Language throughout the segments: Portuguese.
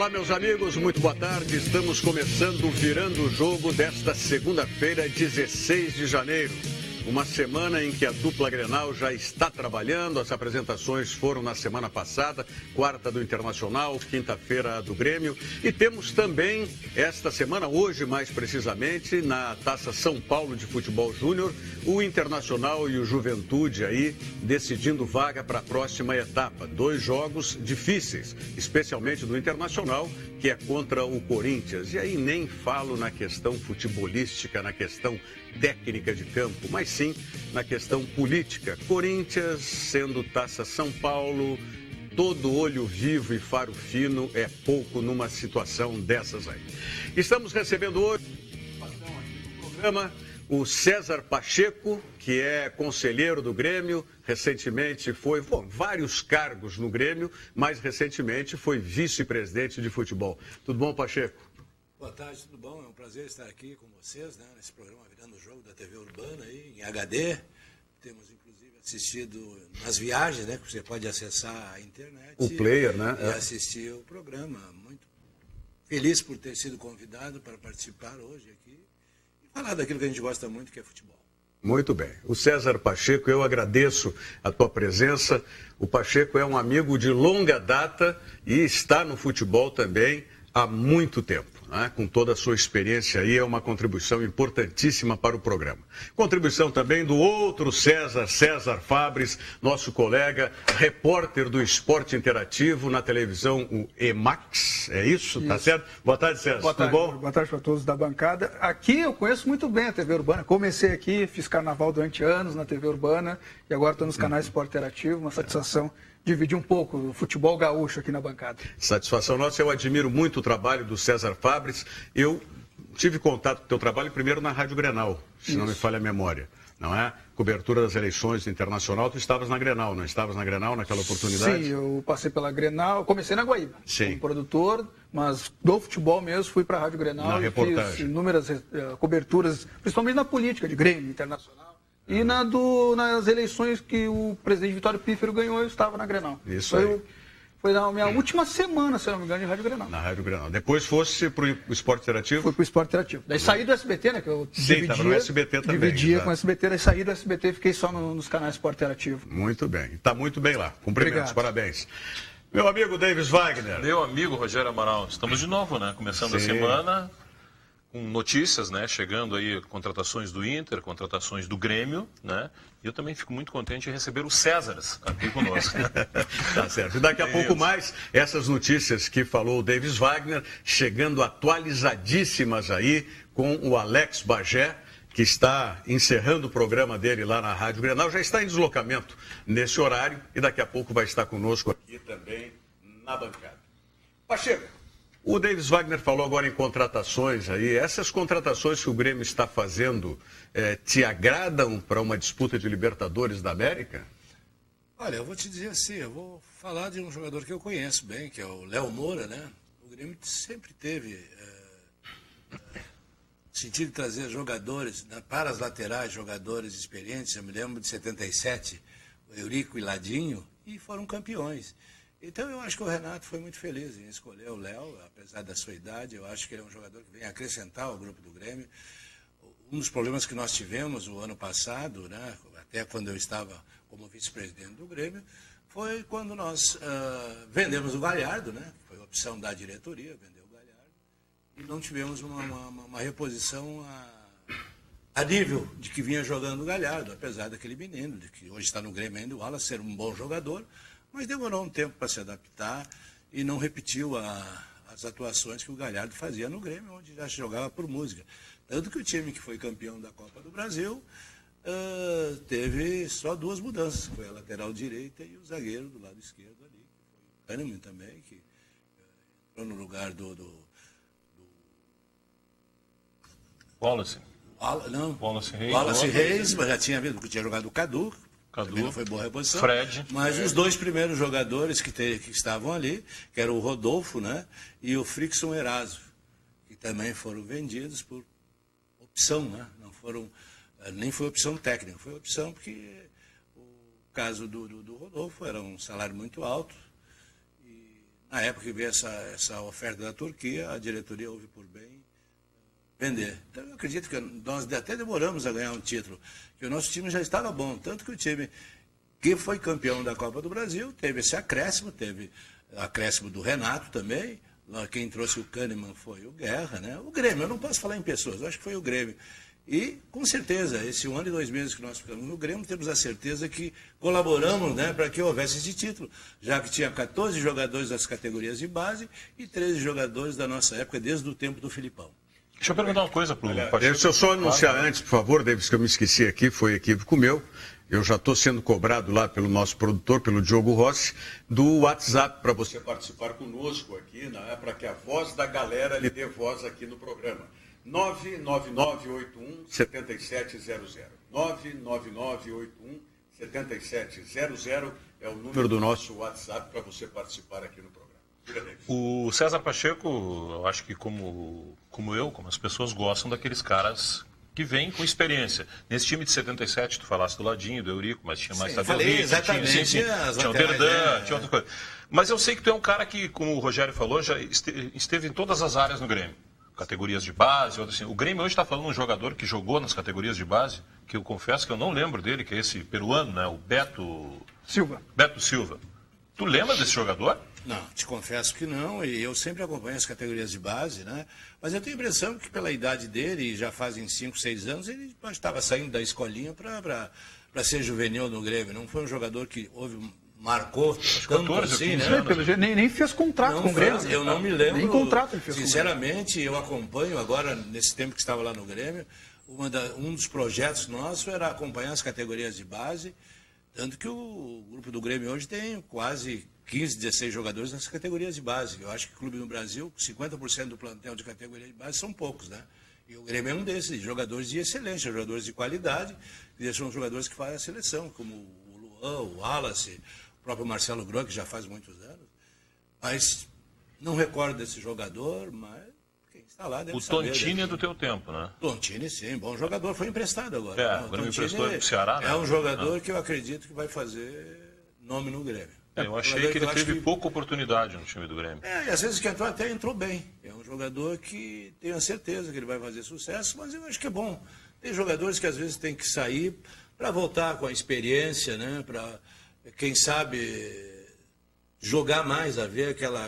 Olá, meus amigos, muito boa tarde. Estamos começando o Virando o Jogo desta segunda-feira, 16 de janeiro. Uma semana em que a dupla Grenal já está trabalhando. As apresentações foram na semana passada, quarta do Internacional, quinta-feira do Grêmio. E temos também, esta semana, hoje mais precisamente, na Taça São Paulo de Futebol Júnior, o Internacional e o Juventude aí decidindo vaga para a próxima etapa. 2 jogos difíceis, especialmente do Internacional, que é contra o Corinthians. E aí nem falo na questão futebolística, na questão técnica de campo, mas sim na questão política. Corinthians sendo Taça São Paulo, todo olho vivo e faro fino é pouco numa situação dessas aí. Estamos recebendo hoje no programa o César Pacheco, que é conselheiro do Grêmio, recentemente foi, vários cargos no Grêmio, mais recentemente foi vice-presidente de futebol. Tudo bom, Pacheco? Boa tarde, tudo bom? É um prazer estar aqui com vocês, né, nesse programa Virando o Jogo da TV Urbana, aí, em HD. Temos, inclusive, assistido nas viagens, né, que você pode acessar a internet. O player, né? E assistir o programa. Muito feliz por ter sido convidado para participar hoje aqui e falar daquilo que a gente gosta muito, que é futebol. Muito bem. O César Pacheco, eu agradeço a tua presença. O Pacheco é um amigo de longa data e está no futebol também há muito tempo. Com toda a sua experiência aí, é uma contribuição importantíssima para o programa. Contribuição também do outro César Fabres, nosso colega, repórter do Esporte Interativo na televisão, o EMAX, é isso? Tá certo? Boa tarde, César. Boa tarde, tudo bom? Boa tarde para todos da bancada. Aqui eu conheço muito bem a TV Urbana. Comecei aqui, fiz carnaval durante anos na TV Urbana e agora estou nos canais Esporte Interativo. Uma satisfação dividir um pouco o futebol gaúcho aqui na bancada. Satisfação nossa, eu admiro muito o trabalho do César Fabres. Eu tive contato com o teu trabalho primeiro na Rádio Grenal, se não me falha a memória, não é? Cobertura das eleições internacional, tu estavas na Grenal, não estavas na Grenal naquela oportunidade? Sim, eu passei pela Grenal, comecei na Guaíba, como produtor, mas do futebol mesmo fui para a Rádio Grenal na e reportagem. Fiz inúmeras coberturas, principalmente na política, de Grêmio Internacional. E nas eleições que o presidente Vitório Pífero ganhou, eu estava na Grenal. Isso aí. Foi na minha última semana, se não me engano, de Rádio Grenal. Na Rádio Grenal. Depois fosse para o Esporte Interativo? Fui para o Esporte Interativo. Daí saí do SBT, né? Que eu estava no SBT também. Dividia com o SBT, daí saí do SBT e fiquei só nos canais Esporte Interativo. Muito bem. Está muito bem lá. Cumprimentos, Obrigado. Parabéns. Meu amigo Davis Wagner. Meu amigo Rogério Amaral. Estamos de novo, né? Começando a semana com notícias, né? Chegando aí contratações do Inter, contratações do Grêmio, né? E eu também fico muito contente em receber os Césares aqui conosco. Tá certo. E daqui a pouco mais, essas notícias que falou o Davis Wagner, chegando atualizadíssimas aí com o Alex Bagé, que está encerrando o programa dele lá na Rádio Grenal, já está em deslocamento nesse horário e daqui a pouco vai estar conosco aqui também na bancada. Pacheco, o Davis Wagner falou agora em contratações aí. Essas contratações que o Grêmio está fazendo te agradam para uma disputa de Libertadores da América? Olha, eu vou te dizer assim, eu vou falar de um jogador que eu conheço bem, que é o Léo Moura, né? O Grêmio sempre teve sentido de trazer jogadores, para as laterais, jogadores experientes. Eu me lembro de 77, o Eurico e Ladinho, e foram campeões. Então eu acho que o Renato foi muito feliz em escolher o Léo, apesar da sua idade. Eu acho que ele é um jogador que vem acrescentar ao grupo do Grêmio. Um dos problemas que nós tivemos o ano passado, né, até quando eu estava como vice-presidente do Grêmio, foi quando nós vendemos o Galhardo, né? Foi a opção da diretoria, vender o Galhardo, e não tivemos uma reposição a nível de que vinha jogando o Galhardo, apesar daquele menino, de que hoje está no Grêmio ainda, o Wallace, ser um bom jogador, mas demorou um tempo para se adaptar e não repetiu as atuações que o Galhardo fazia no Grêmio, onde já se jogava por música. Tanto que o time que foi campeão da Copa do Brasil teve só 2 mudanças, foi a lateral direita e o zagueiro do lado esquerdo ali, que foi o Kahneman também, que entrou no lugar do Wallace. Wallace Reis, mas já tinha visto que tinha jogado o Cadu. Também não foi boa reposição. Fred. Mas os 2 primeiros jogadores que estavam ali, que eram o Rodolfo, né, e o Frickson Eraso, que também foram vendidos por opção, né? Não foram, nem foi opção técnica, foi opção porque o caso do Rodolfo era um salário muito alto e Na época que veio essa oferta da Turquia, a diretoria houve por bem vender. Então, eu acredito que nós até demoramos a ganhar um título, que o nosso time já estava bom, tanto que o time que foi campeão da Copa do Brasil teve esse acréscimo, teve acréscimo do Renato também. Quem trouxe o Kahneman foi o Guerra, né? O Grêmio, eu não posso falar em pessoas, eu acho que foi o Grêmio. E, com certeza, esse 1 ano e 2 meses que nós ficamos no Grêmio, temos a certeza que colaboramos, né, para que houvesse esse título, já que tinha 14 jogadores das categorias de base e 13 jogadores da nossa época, desde o tempo do Filipão. Deixa eu perguntar uma coisa para o Pacheco. Deixa eu só anunciar antes, por favor, Davis, que eu me esqueci aqui, foi equívoco meu. Eu já estou sendo cobrado lá pelo nosso produtor, pelo Diogo Rossi, do WhatsApp para você participar conosco aqui, né, para que a voz da galera lhe dê voz aqui no programa. 99981-7700. 99981-7700 é o número do nosso WhatsApp para você participar aqui no programa. O César Pacheco, eu acho que como as pessoas gostam daqueles caras que vêm com experiência. Nesse time de 77, tu falaste do Ladinho, do Eurico, mas tinha mais Tadeu Rick, tinha o Derdan, tinha outra coisa. Mas eu sei que tu é um cara que, como o Rogério falou, já esteve em todas as áreas no Grêmio. Categorias de base, assim. O Grêmio hoje está falando de um jogador que jogou nas categorias de base, que eu confesso que eu não lembro dele, que é esse peruano, né? O Beto Silva. Tu lembra desse jogador? Não, te confesso que não, e eu sempre acompanho as categorias de base, né? Mas eu tenho a impressão que pela idade dele, já fazem 5, 6 anos, ele estava saindo da escolinha para ser juvenil no Grêmio. Não foi um jogador que marcou tanto assim, né? Nem fez contrato com o Grêmio. Eu não me lembro. Nem contrato ele fez. Sinceramente, eu acompanho agora, nesse tempo que estava lá no Grêmio, um dos projetos nossos era acompanhar as categorias de base, tanto que o grupo do Grêmio hoje tem quase 15, 16 jogadores nas categorias de base. Eu acho que o clube no Brasil, 50% do plantel de categoria de base são poucos, né? E o Grêmio é um desses, jogadores de excelência, jogadores de qualidade, que são jogadores que fazem a seleção, como o Luan, o Wallace, o próprio Marcelo Groi, que já faz muitos anos. Mas não recordo desse jogador, mas quem está lá deve saber. O Tontini é do teu tempo, né? Tontini, sim, bom jogador, foi emprestado agora. O Grêmio emprestou para o Ceará, né? É um jogador que eu acredito que vai fazer nome no Grêmio. Eu achei que ele teve pouca oportunidade no time do Grêmio. E às vezes que entrou até entrou bem. É um jogador que tenho a certeza que ele vai fazer sucesso, mas eu acho que é bom. Tem jogadores que às vezes tem que sair para voltar com a experiência, né? Para, quem sabe, jogar mais, a ver aquela...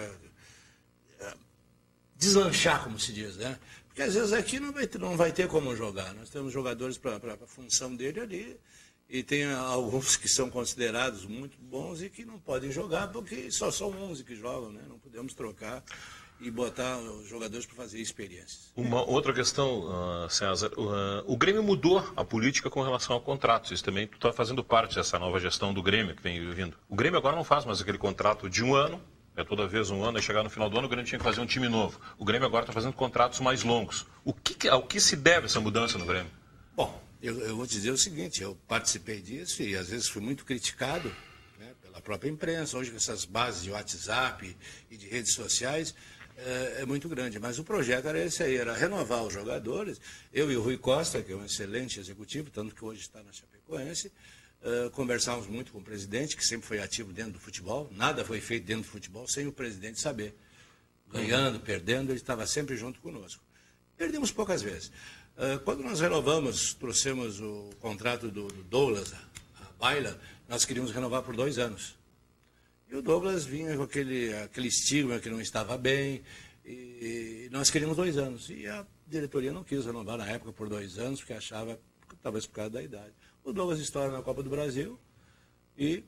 deslanchar, como se diz, né? Porque às vezes aqui não vai ter como jogar. Nós temos jogadores para a função dele ali. E tem alguns que são considerados muito bons e que não podem jogar porque só são 11 que jogam, né? Não podemos trocar e botar os jogadores para fazer experiências. Uma outra questão, César, o Grêmio mudou a política com relação a contratos. Isso também tu está fazendo parte dessa nova gestão do Grêmio que vem vindo. O Grêmio agora não faz mais aquele contrato de um ano, é toda vez um ano, e chegar no final do ano o Grêmio tinha que fazer um time novo. O Grêmio agora está fazendo contratos mais longos. Ao que se deve essa mudança no Grêmio? Bom, eu vou te dizer o seguinte, eu participei disso e às vezes fui muito criticado, né, pela própria imprensa. Hoje com essas bases de WhatsApp e de redes sociais é muito grande, mas o projeto era esse aí, era renovar os jogadores. Eu e o Rui Costa, que é um excelente executivo, tanto que hoje está na Chapecoense, conversávamos muito com o presidente, que sempre foi ativo dentro do futebol. Nada foi feito dentro do futebol sem o presidente saber. Ganhando, perdendo, ele estava sempre junto conosco. Perdemos poucas vezes. Quando nós renovamos, trouxemos o contrato do Douglas, a Baila, nós queríamos renovar por 2 anos. E o Douglas vinha com aquele estigma que não estava bem, e nós queríamos 2 anos. E a diretoria não quis renovar na época por 2 anos, porque achava, talvez por causa da idade. O Douglas estoura na Copa do Brasil e...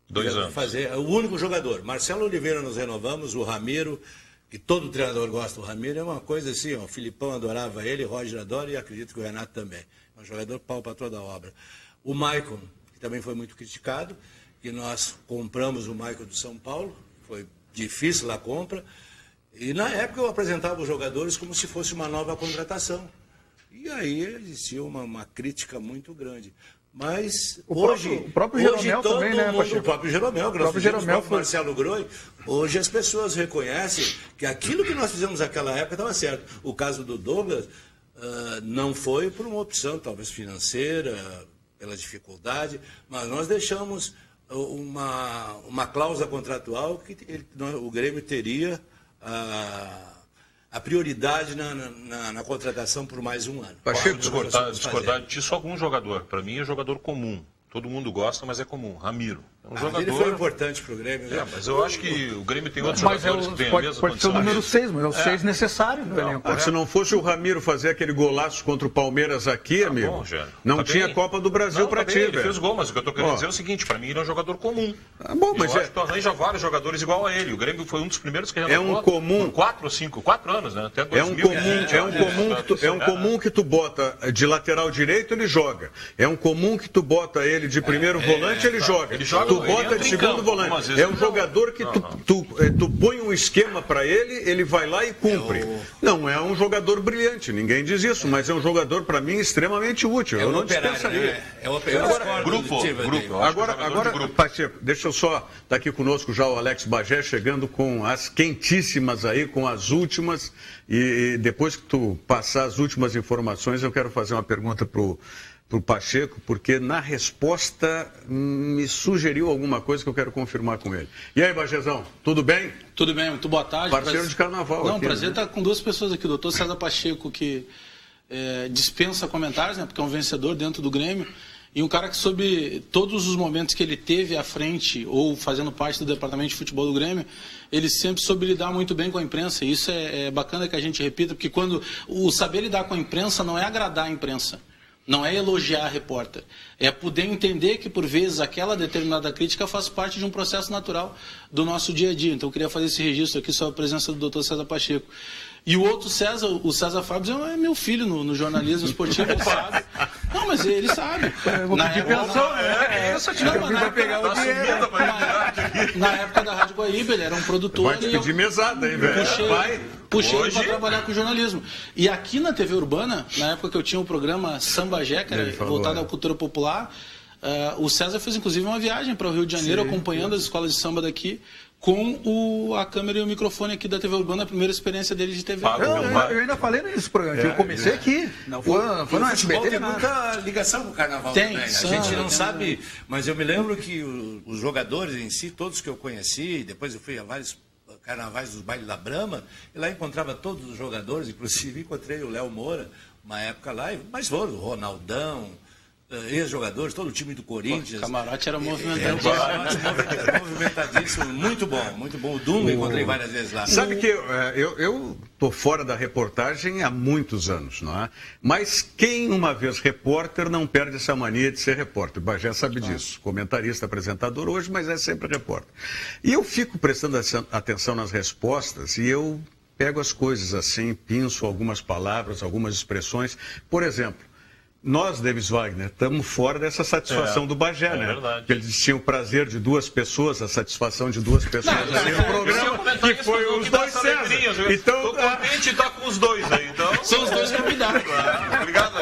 2 anos. O único jogador. Marcelo Oliveira nós renovamos, o Ramiro... que todo treinador gosta. O Ramiro é uma coisa assim, o Filipão adorava ele, o Roger adora e acredito que o Renato também. É um jogador pau para toda a obra. O Maicon, que também foi muito criticado, que nós compramos o Maicon do São Paulo, foi difícil a compra, e na época eu apresentava os jogadores como se fosse uma nova contratação. E aí existia uma crítica muito grande. Mas o próprio Jeromel também, né, Pacheco? O próprio Jeromel, que nós fizemos com o Marcelo Groi. Hoje as pessoas reconhecem que aquilo que nós fizemos naquela época estava certo. O caso do Douglas não foi por uma opção, talvez financeira, pela dificuldade, mas nós deixamos uma cláusula contratual que o Grêmio teria a prioridade na contratação por mais um ano. Pacheco, discordar de ti só com um jogador. Para mim é jogador comum. Todo mundo gosta, mas é comum. Ramiro. É um jogador... Ele foi importante para o Grêmio. Né? Mas eu acho que o Grêmio tem outros jogadores que têm a mesma pode ser o número 6, mas é o 6 necessário no elenco. Se não fosse o Ramiro fazer aquele golaço contra o Palmeiras aqui, amigo, bom, não tinha Copa do Brasil para ti, Ele fez gol, mas o que eu estou querendo dizer é o seguinte, para mim ele é um jogador comum. Mas eu acho que tu arranja vários jogadores igual a ele. O Grêmio foi um dos primeiros que renovou. É um comum. 4 anos, né? Até 2020. É um comum que tu bota de lateral direito, ele joga. É um comum que tu bota ele de primeiro volante, ele joga. Tu bota de segundo volante. É um jogador que tu põe um esquema para ele vai lá e cumpre. Não é um jogador brilhante, ninguém diz isso, mas é um jogador, para mim, extremamente útil. Eu não dispensaria. Agora, Pacheco, deixa eu só... Está aqui conosco já o Alex Bagé, chegando com as quentíssimas aí, com as últimas. E depois que tu passar as últimas informações, eu quero fazer uma pergunta para o Pacheco, porque na resposta me sugeriu alguma coisa que eu quero confirmar com ele. E aí, Bagezão, tudo bem? Tudo bem, muito boa tarde. Parceiro de carnaval. Não, aqui, prazer estar com duas pessoas aqui. O doutor César Pacheco, que dispensa comentários, né, porque é um vencedor dentro do Grêmio, e um cara que, sob todos os momentos que ele teve à frente ou fazendo parte do departamento de futebol do Grêmio, ele sempre soube lidar muito bem com a imprensa. E isso é bacana que a gente repita, porque quando o saber lidar com a imprensa não é agradar a imprensa. Não é elogiar a repórter, é poder entender que, por vezes, aquela determinada crítica faz parte de um processo natural do nosso dia a dia. Então, eu queria fazer esse registro aqui sobre a presença do doutor César Pacheco. E o outro César, o César Fábio, é meu filho no jornalismo esportivo, ele sabe. Não, mas ele sabe. Na época da Rádio Guaíba, ele era um produtor. Vai te pedir mesada, hein, velho? Puxei ele para trabalhar com jornalismo. E aqui na TV Urbana, na época que eu tinha o programa Samba Jé, que era voltado à cultura popular, o César fez inclusive uma viagem para o Rio de Janeiro, acompanhando as escolas de samba daqui, com a câmera e o microfone aqui da TV Urbana, a primeira experiência dele de TV. Eu ainda falei nesse programa, eu comecei aqui. Não, foi no SBT, tem muita ligação com o carnaval também. A gente não sabe, mas eu me lembro que os jogadores em si, todos que eu conheci, depois eu fui a vários carnavais dos bailes da Brahma, e lá encontrava todos os jogadores, inclusive encontrei o Léo Moura, uma época lá, mas foram o Ronaldão, ex-jogadores, todo o time do Corinthians. O camarote era movimentadíssimo. Muito bom. O Dunga encontrei várias vezes lá. Sabe que eu tô fora da reportagem há muitos anos, não é? Mas quem uma vez repórter não perde essa mania de ser repórter. O Bagé sabe disso. Comentarista, apresentador hoje, mas é sempre repórter. E eu fico prestando atenção nas respostas e eu pego as coisas assim, pinço algumas palavras, algumas expressões. Por exemplo, nós, Davis Wagner, estamos fora dessa satisfação do Bagé, né? Verdade. Porque eles tinham o prazer de duas pessoas, a satisfação de duas pessoas. O programa que foi os dois César. Então, contente está com os dois aí. Então, são os dois convidados. Obrigado,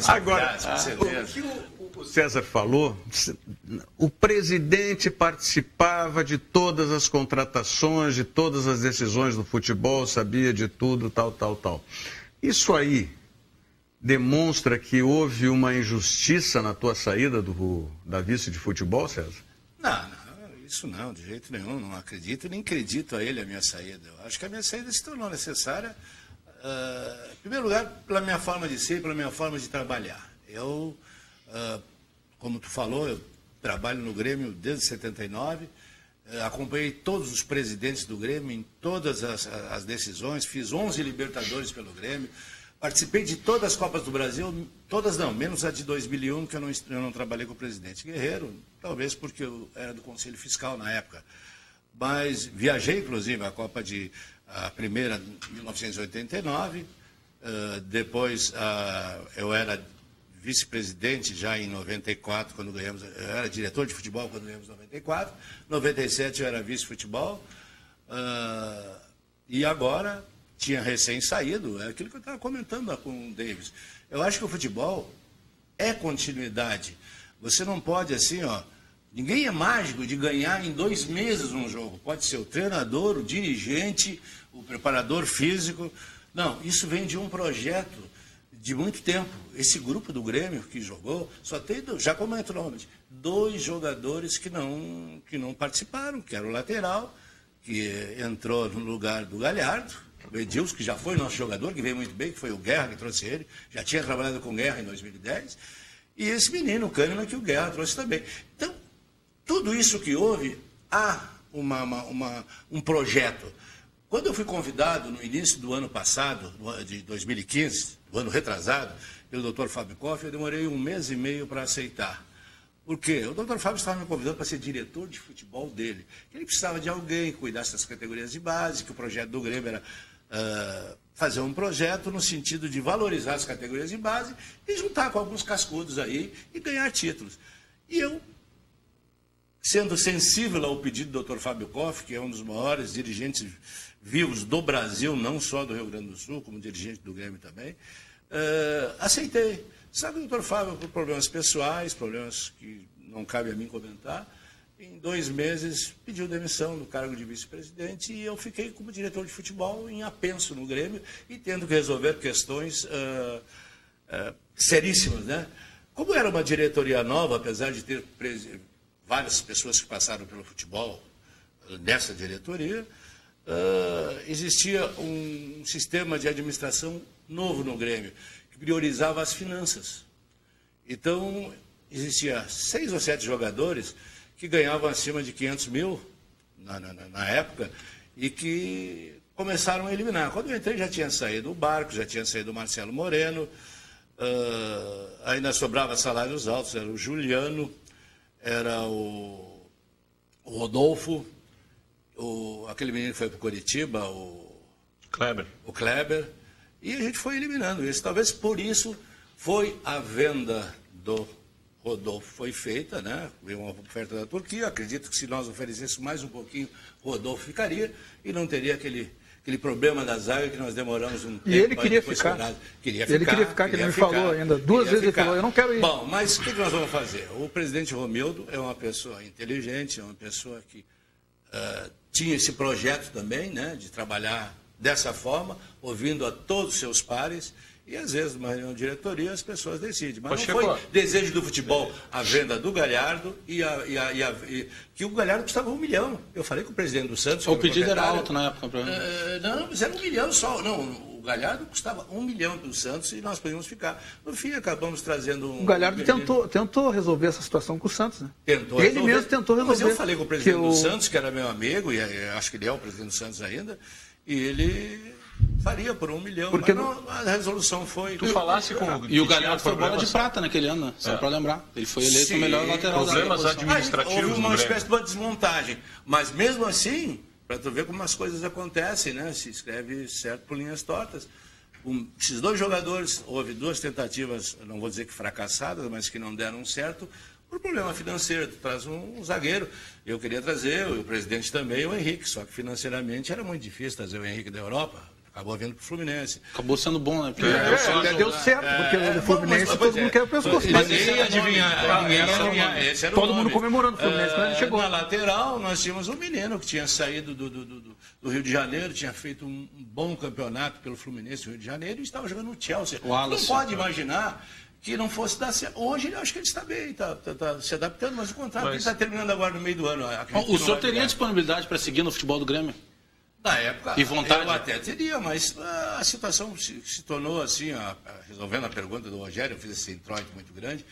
Agora, o que o César falou, o presidente participava de todas as contratações, de todas as decisões do futebol, sabia de tudo, tal. Isso aí demonstra que houve uma injustiça na tua saída da vice de futebol, César? Não, isso não, de jeito nenhum. Não acredito, nem acredito a ele a minha saída. Eu acho que a minha saída se tornou necessária, em primeiro lugar, pela minha forma de ser, pela minha forma de trabalhar. Eu, como tu falou, eu trabalho no Grêmio desde 79, acompanhei todos os presidentes do Grêmio em todas as decisões, fiz 11 Libertadores pelo Grêmio, participei de todas as Copas do Brasil, todas não, menos a de 2001, que eu não trabalhei com o presidente Guerreiro, talvez porque eu era do Conselho Fiscal na época. Mas viajei, inclusive, a primeira em 1989, depois eu era vice-presidente já em 94, quando ganhamos, eu era diretor de futebol quando ganhamos 94, 97 eu era vice-futebol, e agora tinha recém saído, é aquilo que eu estava comentando com o Davis. Eu acho que o futebol é continuidade. Você não pode assim, ninguém é mágico de ganhar em 2 meses um jogo. Pode ser o treinador, o dirigente, o preparador físico. Não, isso vem de um projeto de muito tempo. Esse grupo do Grêmio que jogou, só tem, já comento novamente, 2 jogadores que não participaram, que era o lateral, que entrou no lugar do Galhardo, o Edilson, que já foi nosso jogador, que veio muito bem, que foi o Guerra que trouxe ele, já tinha trabalhado com o Guerra em 2010, e esse menino, o Kahneman, que o Guerra trouxe também. Então, tudo isso que houve, há um projeto. Quando eu fui convidado no início do ano passado, de 2015, do ano retrasado, pelo Dr. Fábio Koff, eu demorei 1 mês e meio para aceitar. Por quê? O Dr. Fábio estava me convidando para ser diretor de futebol dele. Ele precisava de alguém que cuidasse das categorias de base, que o projeto do Grêmio era fazer um projeto no sentido de valorizar as categorias de base e juntar com alguns cascudos aí e ganhar títulos. E eu, sendo sensível ao pedido do Dr. Fábio Koff, que é um dos maiores dirigentes vivos do Brasil, não só do Rio Grande do Sul, como dirigente do Grêmio também, aceitei. Sabe, o Dr. Fábio, por problemas pessoais, problemas que não cabe a mim comentar, em 2 meses pediu demissão do cargo de vice-presidente e eu fiquei como diretor de futebol em apenso no Grêmio e tendo que resolver questões seríssimas, né? Como era uma diretoria nova, apesar de ter várias pessoas que passaram pelo futebol nessa diretoria, existia um sistema de administração novo no Grêmio, que priorizava as finanças. Então, existia 6 ou 7 jogadores que ganhavam acima de 500 mil na época e que começaram a eliminar. Quando eu entrei já tinha saído o Barco, já tinha saído o Marcelo Moreno, ainda sobrava salários altos, era o Juliano, era o Rodolfo, aquele menino que foi para o Curitiba, o Kleber, e a gente foi eliminando isso. Talvez por isso foi a venda do Rodolfo foi feita, né? Veio uma oferta da Turquia. Acredito que se nós oferecêssemos mais um pouquinho, Rodolfo ficaria e não teria aquele problema da zaga que nós demoramos um tempo. E ele queria ficar. Ele queria ficar, que ele me falou ainda. 2 vezes ele falou, eu não quero ir. Bom, mas o que nós vamos fazer? O presidente Romildo é uma pessoa inteligente, é uma pessoa que tinha esse projeto também, né? De trabalhar dessa forma, ouvindo a todos os seus pares. E, às vezes, numa reunião de diretoria, as pessoas decidem. Mas não foi desejo do futebol a venda do Galhardo que o Galhardo custava 1 milhão. Eu falei com o presidente do Santos... O pedido era alto na época. Não, mas era 1 milhão só. Não, o Galhardo custava 1 milhão para o Santos e nós podíamos ficar. No fim, acabamos trazendo O Galhardo tentou resolver essa situação com o Santos, né? Ele mesmo tentou resolver. Mas eu falei com o presidente do Santos, que era meu amigo, e acho que ele é o presidente do Santos ainda, e ele... faria por 1 milhão, porque a resolução foi... Tu falasse com E o Galhardo foi bola de prata naquele ano, só para lembrar. Ele foi eleito o melhor lateral. Problemas administrativos. Houve uma espécie de uma desmontagem. Mas mesmo assim, para tu ver como as coisas acontecem, né? Se escreve certo por linhas tortas. Esses 2 jogadores, houve 2 tentativas, não vou dizer que fracassadas, mas que não deram certo, por problema financeiro. Tu traz um zagueiro. Eu queria trazer, o presidente também, o Henrique, só que financeiramente era muito difícil trazer o Henrique da Europa. Acabou vindo para o Fluminense. Acabou sendo bom, né? Deu certo, porque o Fluminense todo mundo quer o pescoço. Mas ninguém ia adivinhar. Todo mundo comemorando o Fluminense quando ele chegou. Na lateral, nós tínhamos um menino que tinha saído do Rio de Janeiro, tinha feito um bom campeonato pelo Fluminense no Rio de Janeiro e estava jogando no Chelsea. Não pode imaginar que não fosse dar certo. Hoje, eu acho que ele está bem, está se adaptando, mas o contrato dele está terminando agora no meio do ano. O senhor teria disponibilidade para seguir no futebol do Grêmio? Na época, e vontade? Eu até teria, mas a situação se tornou assim, resolvendo a pergunta do Rogério, eu fiz esse introito muito grande,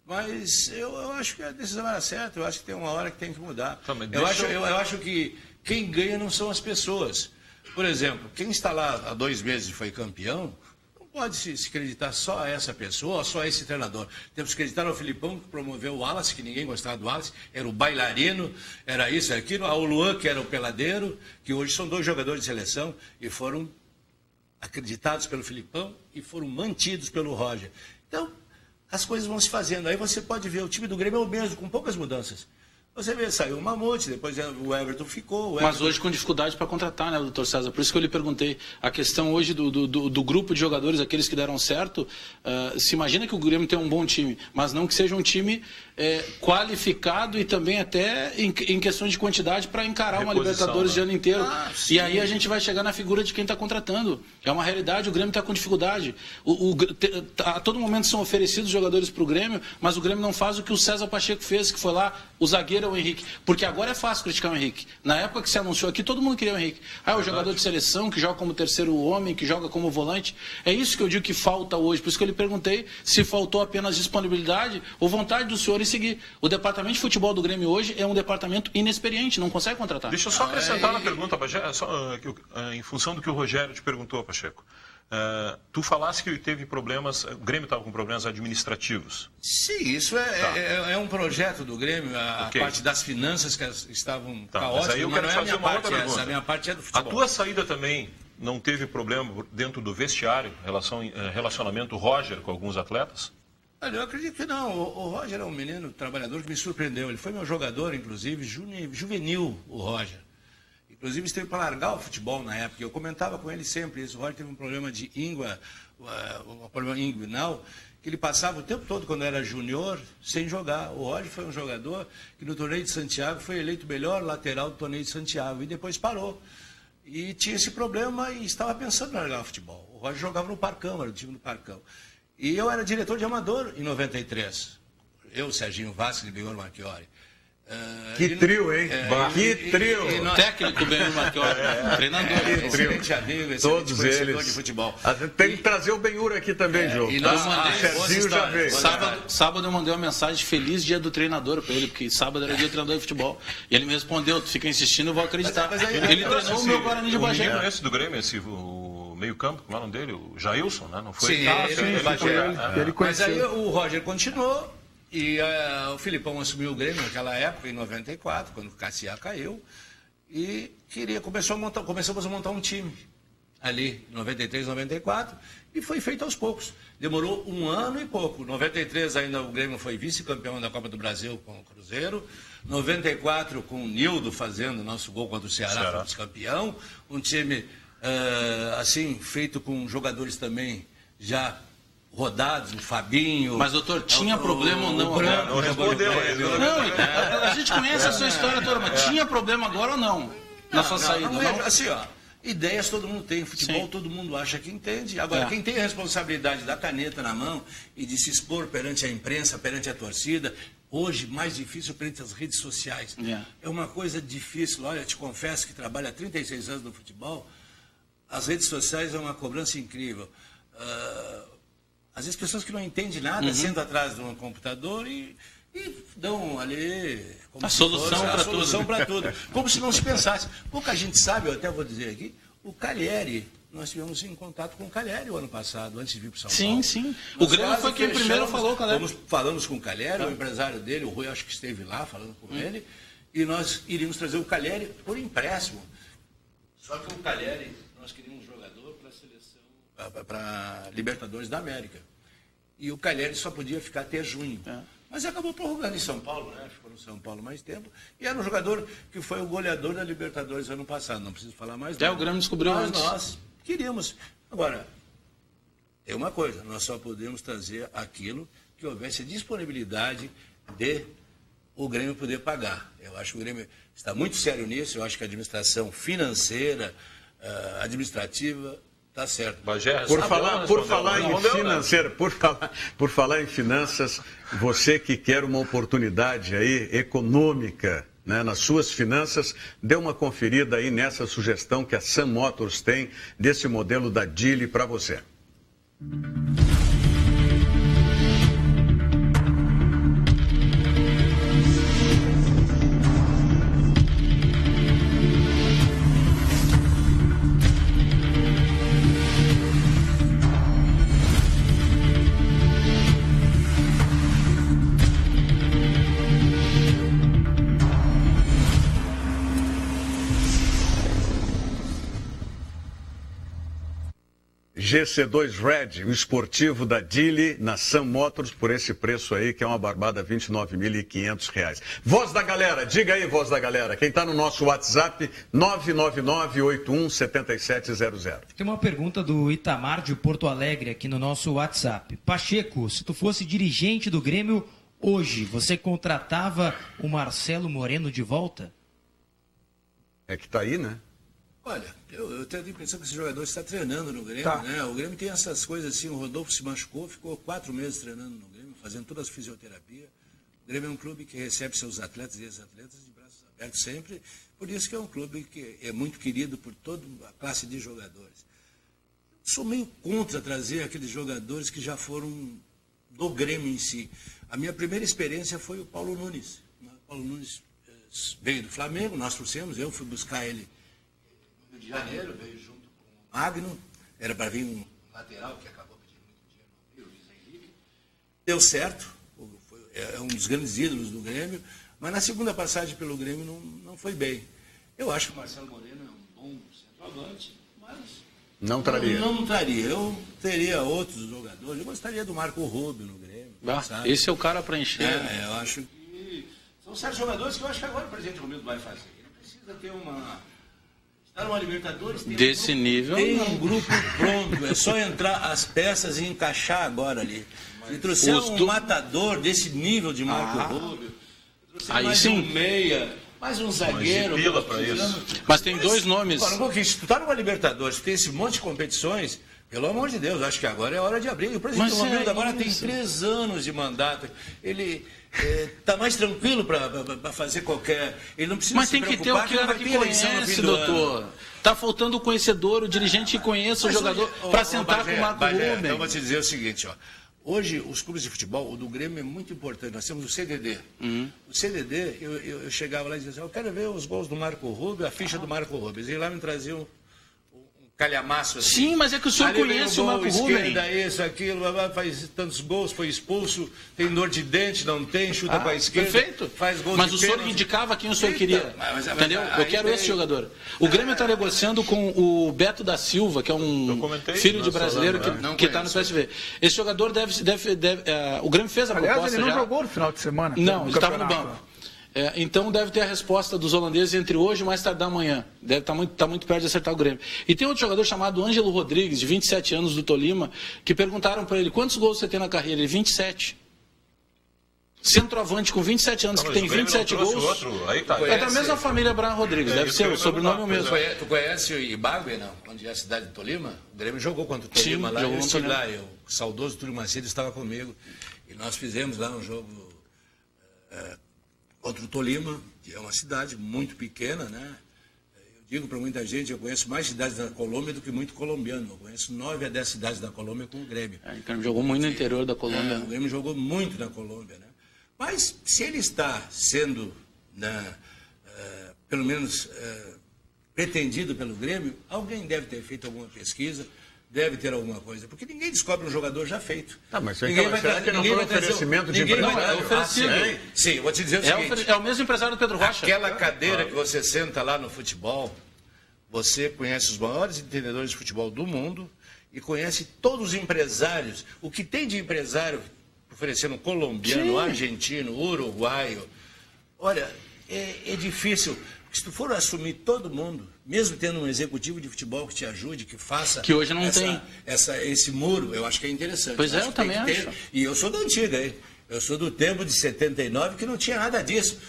mas eu acho que a decisão era certa, eu acho que tem uma hora que tem que mudar. Eu acho que quem ganha não são as pessoas. Por exemplo, quem está lá há 2 meses e foi campeão, pode se acreditar só a essa pessoa, só a esse treinador. Temos que acreditar ao Filipão, que promoveu o Wallace, que ninguém gostava do Wallace, era o bailarino, era isso, aquilo, ao Luan, que era o peladeiro, que hoje são 2 jogadores de seleção e foram acreditados pelo Filipão e foram mantidos pelo Roger. Então, as coisas vão se fazendo. Aí você pode ver, o time do Grêmio é o mesmo, com poucas mudanças. Você vê, saiu o Mamute, depois o Everton ficou. Mas hoje com dificuldade para contratar, né, doutor César? Por isso que eu lhe perguntei. A questão hoje do grupo de jogadores, aqueles que deram certo, se imagina que o Grêmio tem um bom time, mas não que seja um time qualificado e também até em questão de quantidade para encarar uma Libertadores de ano inteiro. E aí a gente vai chegar na figura de quem está contratando. É uma realidade, o Grêmio está com dificuldade. A todo momento são oferecidos jogadores para o Grêmio, mas o Grêmio não faz o que o César Pacheco fez, que foi lá, o zagueiro é o Henrique. Porque agora é fácil criticar o Henrique. Na época que se anunciou aqui, todo mundo queria o Henrique. O jogador de seleção, que joga como terceiro homem, que joga como volante. É isso que eu digo que falta hoje. Por isso que eu lhe perguntei se faltou apenas disponibilidade ou vontade do senhor em seguir. O departamento de futebol do Grêmio hoje é um departamento inexperiente, não consegue contratar. Deixa eu só acrescentar na pergunta, Pacheco, em função do que o Rogério te perguntou, Pacheco. Tu falaste que teve problemas, o Grêmio estava com problemas administrativos. Sim, isso é um projeto do Grêmio, a parte das finanças que estavam caóticas. Mas aí eu quero fazer uma outra pergunta. A minha parte é do futebol. A tua saída também não teve problema dentro do vestiário, relacionamento Roger com alguns atletas? Olha, eu acredito que não. O Roger é um menino trabalhador que me surpreendeu. Ele foi meu jogador, inclusive, juvenil, o Roger. Inclusive, esteve para largar o futebol na época. Eu comentava com ele sempre isso. O Roger teve um problema de íngua, um problema inguinal, que ele passava o tempo todo, quando era júnior, sem jogar. O Roger foi um jogador que no torneio de Santiago foi eleito o melhor lateral do torneio de Santiago. E depois parou. E tinha esse problema e estava pensando em largar o futebol. O Roger jogava no Parcão, era o time do Parcão. E eu era diretor de amador em 93. Eu, Serginho Vasquez e Benhor Marchiori. Que trio, hein? Que trio! Técnico Benhor Marchiori, treinador. Excelente amigo, todos eles de futebol. A gente tem que trazer o Benhur aqui também, João. E nós Serginho já veio. Sábado eu mandei uma mensagem feliz dia do treinador para ele, porque sábado era dia do treinador de futebol. E ele me respondeu, tu fica insistindo, eu vou acreditar. Ele treinou o meu Guarani de Bagé. O esse do Grêmio, o meio-campo, como é o nome dele? O Jailson, né? Não foi? Sim, ele conheceu. Mas aí o Roger continuou e o Filipão assumiu o Grêmio naquela época, em 94, quando o Cassiá caiu, e começamos a montar um time ali, em 93, 94, e foi feito aos poucos. Demorou um ano e pouco. Em 93 ainda o Grêmio foi vice-campeão da Copa do Brasil com o Cruzeiro. 94 com o Nildo fazendo nosso gol contra o Ceará, fomos campeão. Um time assim, feito com jogadores também já rodados, o Fabinho. Mas, doutor, tinha problema ou não? Não respondeu. Não, a gente conhece a sua história toda, mas tinha problema agora ou não? Na sua saída, não? Assim, ó, ideias todo mundo tem, futebol sim, todo mundo acha que entende. Agora, quem tem a responsabilidade da caneta na mão e de se expor perante a imprensa, perante a torcida, hoje mais difícil perante as redes sociais. É uma coisa difícil. Olha, te confesso que trabalho há 36 anos no futebol, as redes sociais é uma cobrança incrível. Às vezes pessoas que não entendem nada, sentam atrás de um computador e dão ali a solução para tudo. Como se não se pensasse. Pouca gente sabe, eu até vou dizer aqui, o Cagliari, nós tivemos em contato com o Cagliari o ano passado, antes de vir para São Paulo. Sim. O Grêmio foi quem primeiro falou, Cagliari. Falamos com o Cagliari, o empresário dele, o Rui, acho que esteve lá falando com ele, e nós iríamos trazer o Cagliari por empréstimo. Só que o Cagliari, nós queríamos um jogador para a seleção, para Libertadores da América. E o Cagliari só podia ficar até junho. Mas acabou prorrogando em São Paulo, né? Ficou no São Paulo mais tempo. E era um jogador que foi o goleador da Libertadores ano passado. Não preciso falar mais nada. O Grêmio descobriu antes. Mas nós queríamos. Agora, é uma coisa, nós só podemos trazer aquilo que houvesse disponibilidade de o Grêmio poder pagar. Eu acho que o Grêmio está muito sério nisso. Eu acho que a administração financeira, administrativa, tá certo. Bagé, por falar em finanças, você que quer uma oportunidade aí econômica, né, nas suas finanças, dê uma conferida aí nessa sugestão que a Sam Motors tem desse modelo da Geely para você. GC2 Red, o esportivo da Dili na Sam Motors, por esse preço aí, que é uma barbada, R$ 29.500. Voz da galera, diga aí, voz da galera. Quem está no nosso WhatsApp, 999-81-7700. Tem uma pergunta do Itamar de Porto Alegre aqui no nosso WhatsApp. Pacheco, se tu fosse dirigente do Grêmio hoje, você contratava o Marcelo Moreno de volta? É que está aí, né? Olha, eu tenho a impressão que esse jogador está treinando no Grêmio, Tá. né? O Grêmio tem essas coisas assim, o Rodolfo se machucou, ficou 4 meses treinando no Grêmio, fazendo toda a fisioterapia. O Grêmio é um clube que recebe seus atletas e ex-atletas de braços abertos sempre, por isso que é um clube que é muito querido por toda a classe de jogadores. Sou meio contra trazer aqueles jogadores que já foram do Grêmio em si. A minha primeira experiência foi o Paulo Nunes. O Paulo Nunes veio do Flamengo, nós trouxemos, eu fui buscar ele no Rio de Janeiro, veio junto com o Magno, era para vir um lateral que acabou pedindo muito dinheiro no Luiz Henrique. Deu certo, é um dos grandes ídolos do Grêmio, mas na segunda passagem pelo Grêmio não foi bem. Eu acho que o Marcelo Moreno é um bom centroavante, mas Não traria. Não traria. Eu teria outros jogadores. Eu gostaria do Marco Rubio no Grêmio. Sabe? Esse é o cara para encher. Eu acho que são certos jogadores que eu acho que agora o presidente Romildo vai fazer. Ele precisa ter uma... Está numa Libertadores... Desse nível... Tem um grupo pronto. É só entrar as peças e encaixar agora ali. E trouxer matador desse nível de Marco Rubio. Aí mais sim. um meia, mais um zagueiro. Mas tem dois nomes. Se tu está numa Libertadores, tem esse monte de competições... Pelo amor de Deus, acho que agora é hora de abrir. O presidente Romildo agora tem 3 anos de mandato. Ele está mais tranquilo para fazer qualquer... Ele não precisa Mas se tem que ter o cara que conhece, doutor. Está faltando o conhecedor, o dirigente que conheça o jogador para sentar com o Marco Rubio. Então eu vou te dizer o seguinte, ó. Hoje, os clubes de futebol, o do Grêmio é muito importante. Nós temos o CDD. O CDD, eu chegava lá e dizia assim, eu quero ver os gols do Marco Rubio, a ficha do Marco Rubio. Eles iam lá e me traziam calhamaço assim. Sim, mas é que o senhor conhece o Marco Rubio. Isso, aquilo, faz tantos gols, foi expulso, tem dor de dente, não tem, chuta com a esquerda. Perfeito. Faz gol mas de o senhor pênalti. indicava quem o senhor queria. Entendeu? Eu quero esse jogador. O Grêmio está negociando com o Beto da Silva, que é um filho de brasileiro que está no PSV. Esse jogador deve o Grêmio fez a proposta. Aliás, ele não jogou no final de semana. Não, ele estava no banco. Então deve ter a resposta dos holandeses entre hoje e mais tarde da manhã. Deve estar muito perto de acertar o Grêmio. E tem outro jogador chamado Ângelo Rodrigues, de 27 anos, do Tolima, que perguntaram para ele, quantos gols você tem na carreira? Ele, 27. Centroavante com 27 anos, que tem 27 gols. Aí tá. É da mesma família Abraham Rodrigues, deve ser, o sobrenome é o mesmo. Tu conhece o Ibagüe, não? Onde é a cidade de Tolima? O Grêmio jogou contra o Tolima. Sim, lá. jogou Eu contra estive lá, o saudoso Túlio Macedo estava comigo. E nós fizemos lá um jogo... contra o Tolima, que é uma cidade muito pequena, né? Eu digo para muita gente, eu conheço mais cidades da Colômbia do que muito colombiano. Eu conheço 9 a 10 cidades da Colômbia com o Grêmio. Então jogou muito no interior da Colômbia. O Grêmio jogou muito na Colômbia, né? Mas se ele está sendo, pelo menos, pretendido pelo Grêmio, alguém deve ter feito alguma pesquisa, deve ter alguma coisa, porque ninguém descobre um jogador já feito. Tá, mas será que não foi um oferecimento de empresário? Sim, eu vou te dizer o seguinte. É o mesmo empresário do Pedro Rocha. Aquela cadeira que você senta lá no futebol, você conhece os maiores entendedores de futebol do mundo e conhece todos os empresários. O que tem de empresário oferecendo colombiano, argentino, uruguaio. Olha, é difícil. Se tu for assumir todo mundo, mesmo tendo um executivo de futebol que te ajude, que faça... Que hoje não tem. Esse muro, eu acho que é interessante. Pois eu também acho. E eu sou da antiga, hein? Eu sou do tempo de 79, que não tinha nada disso.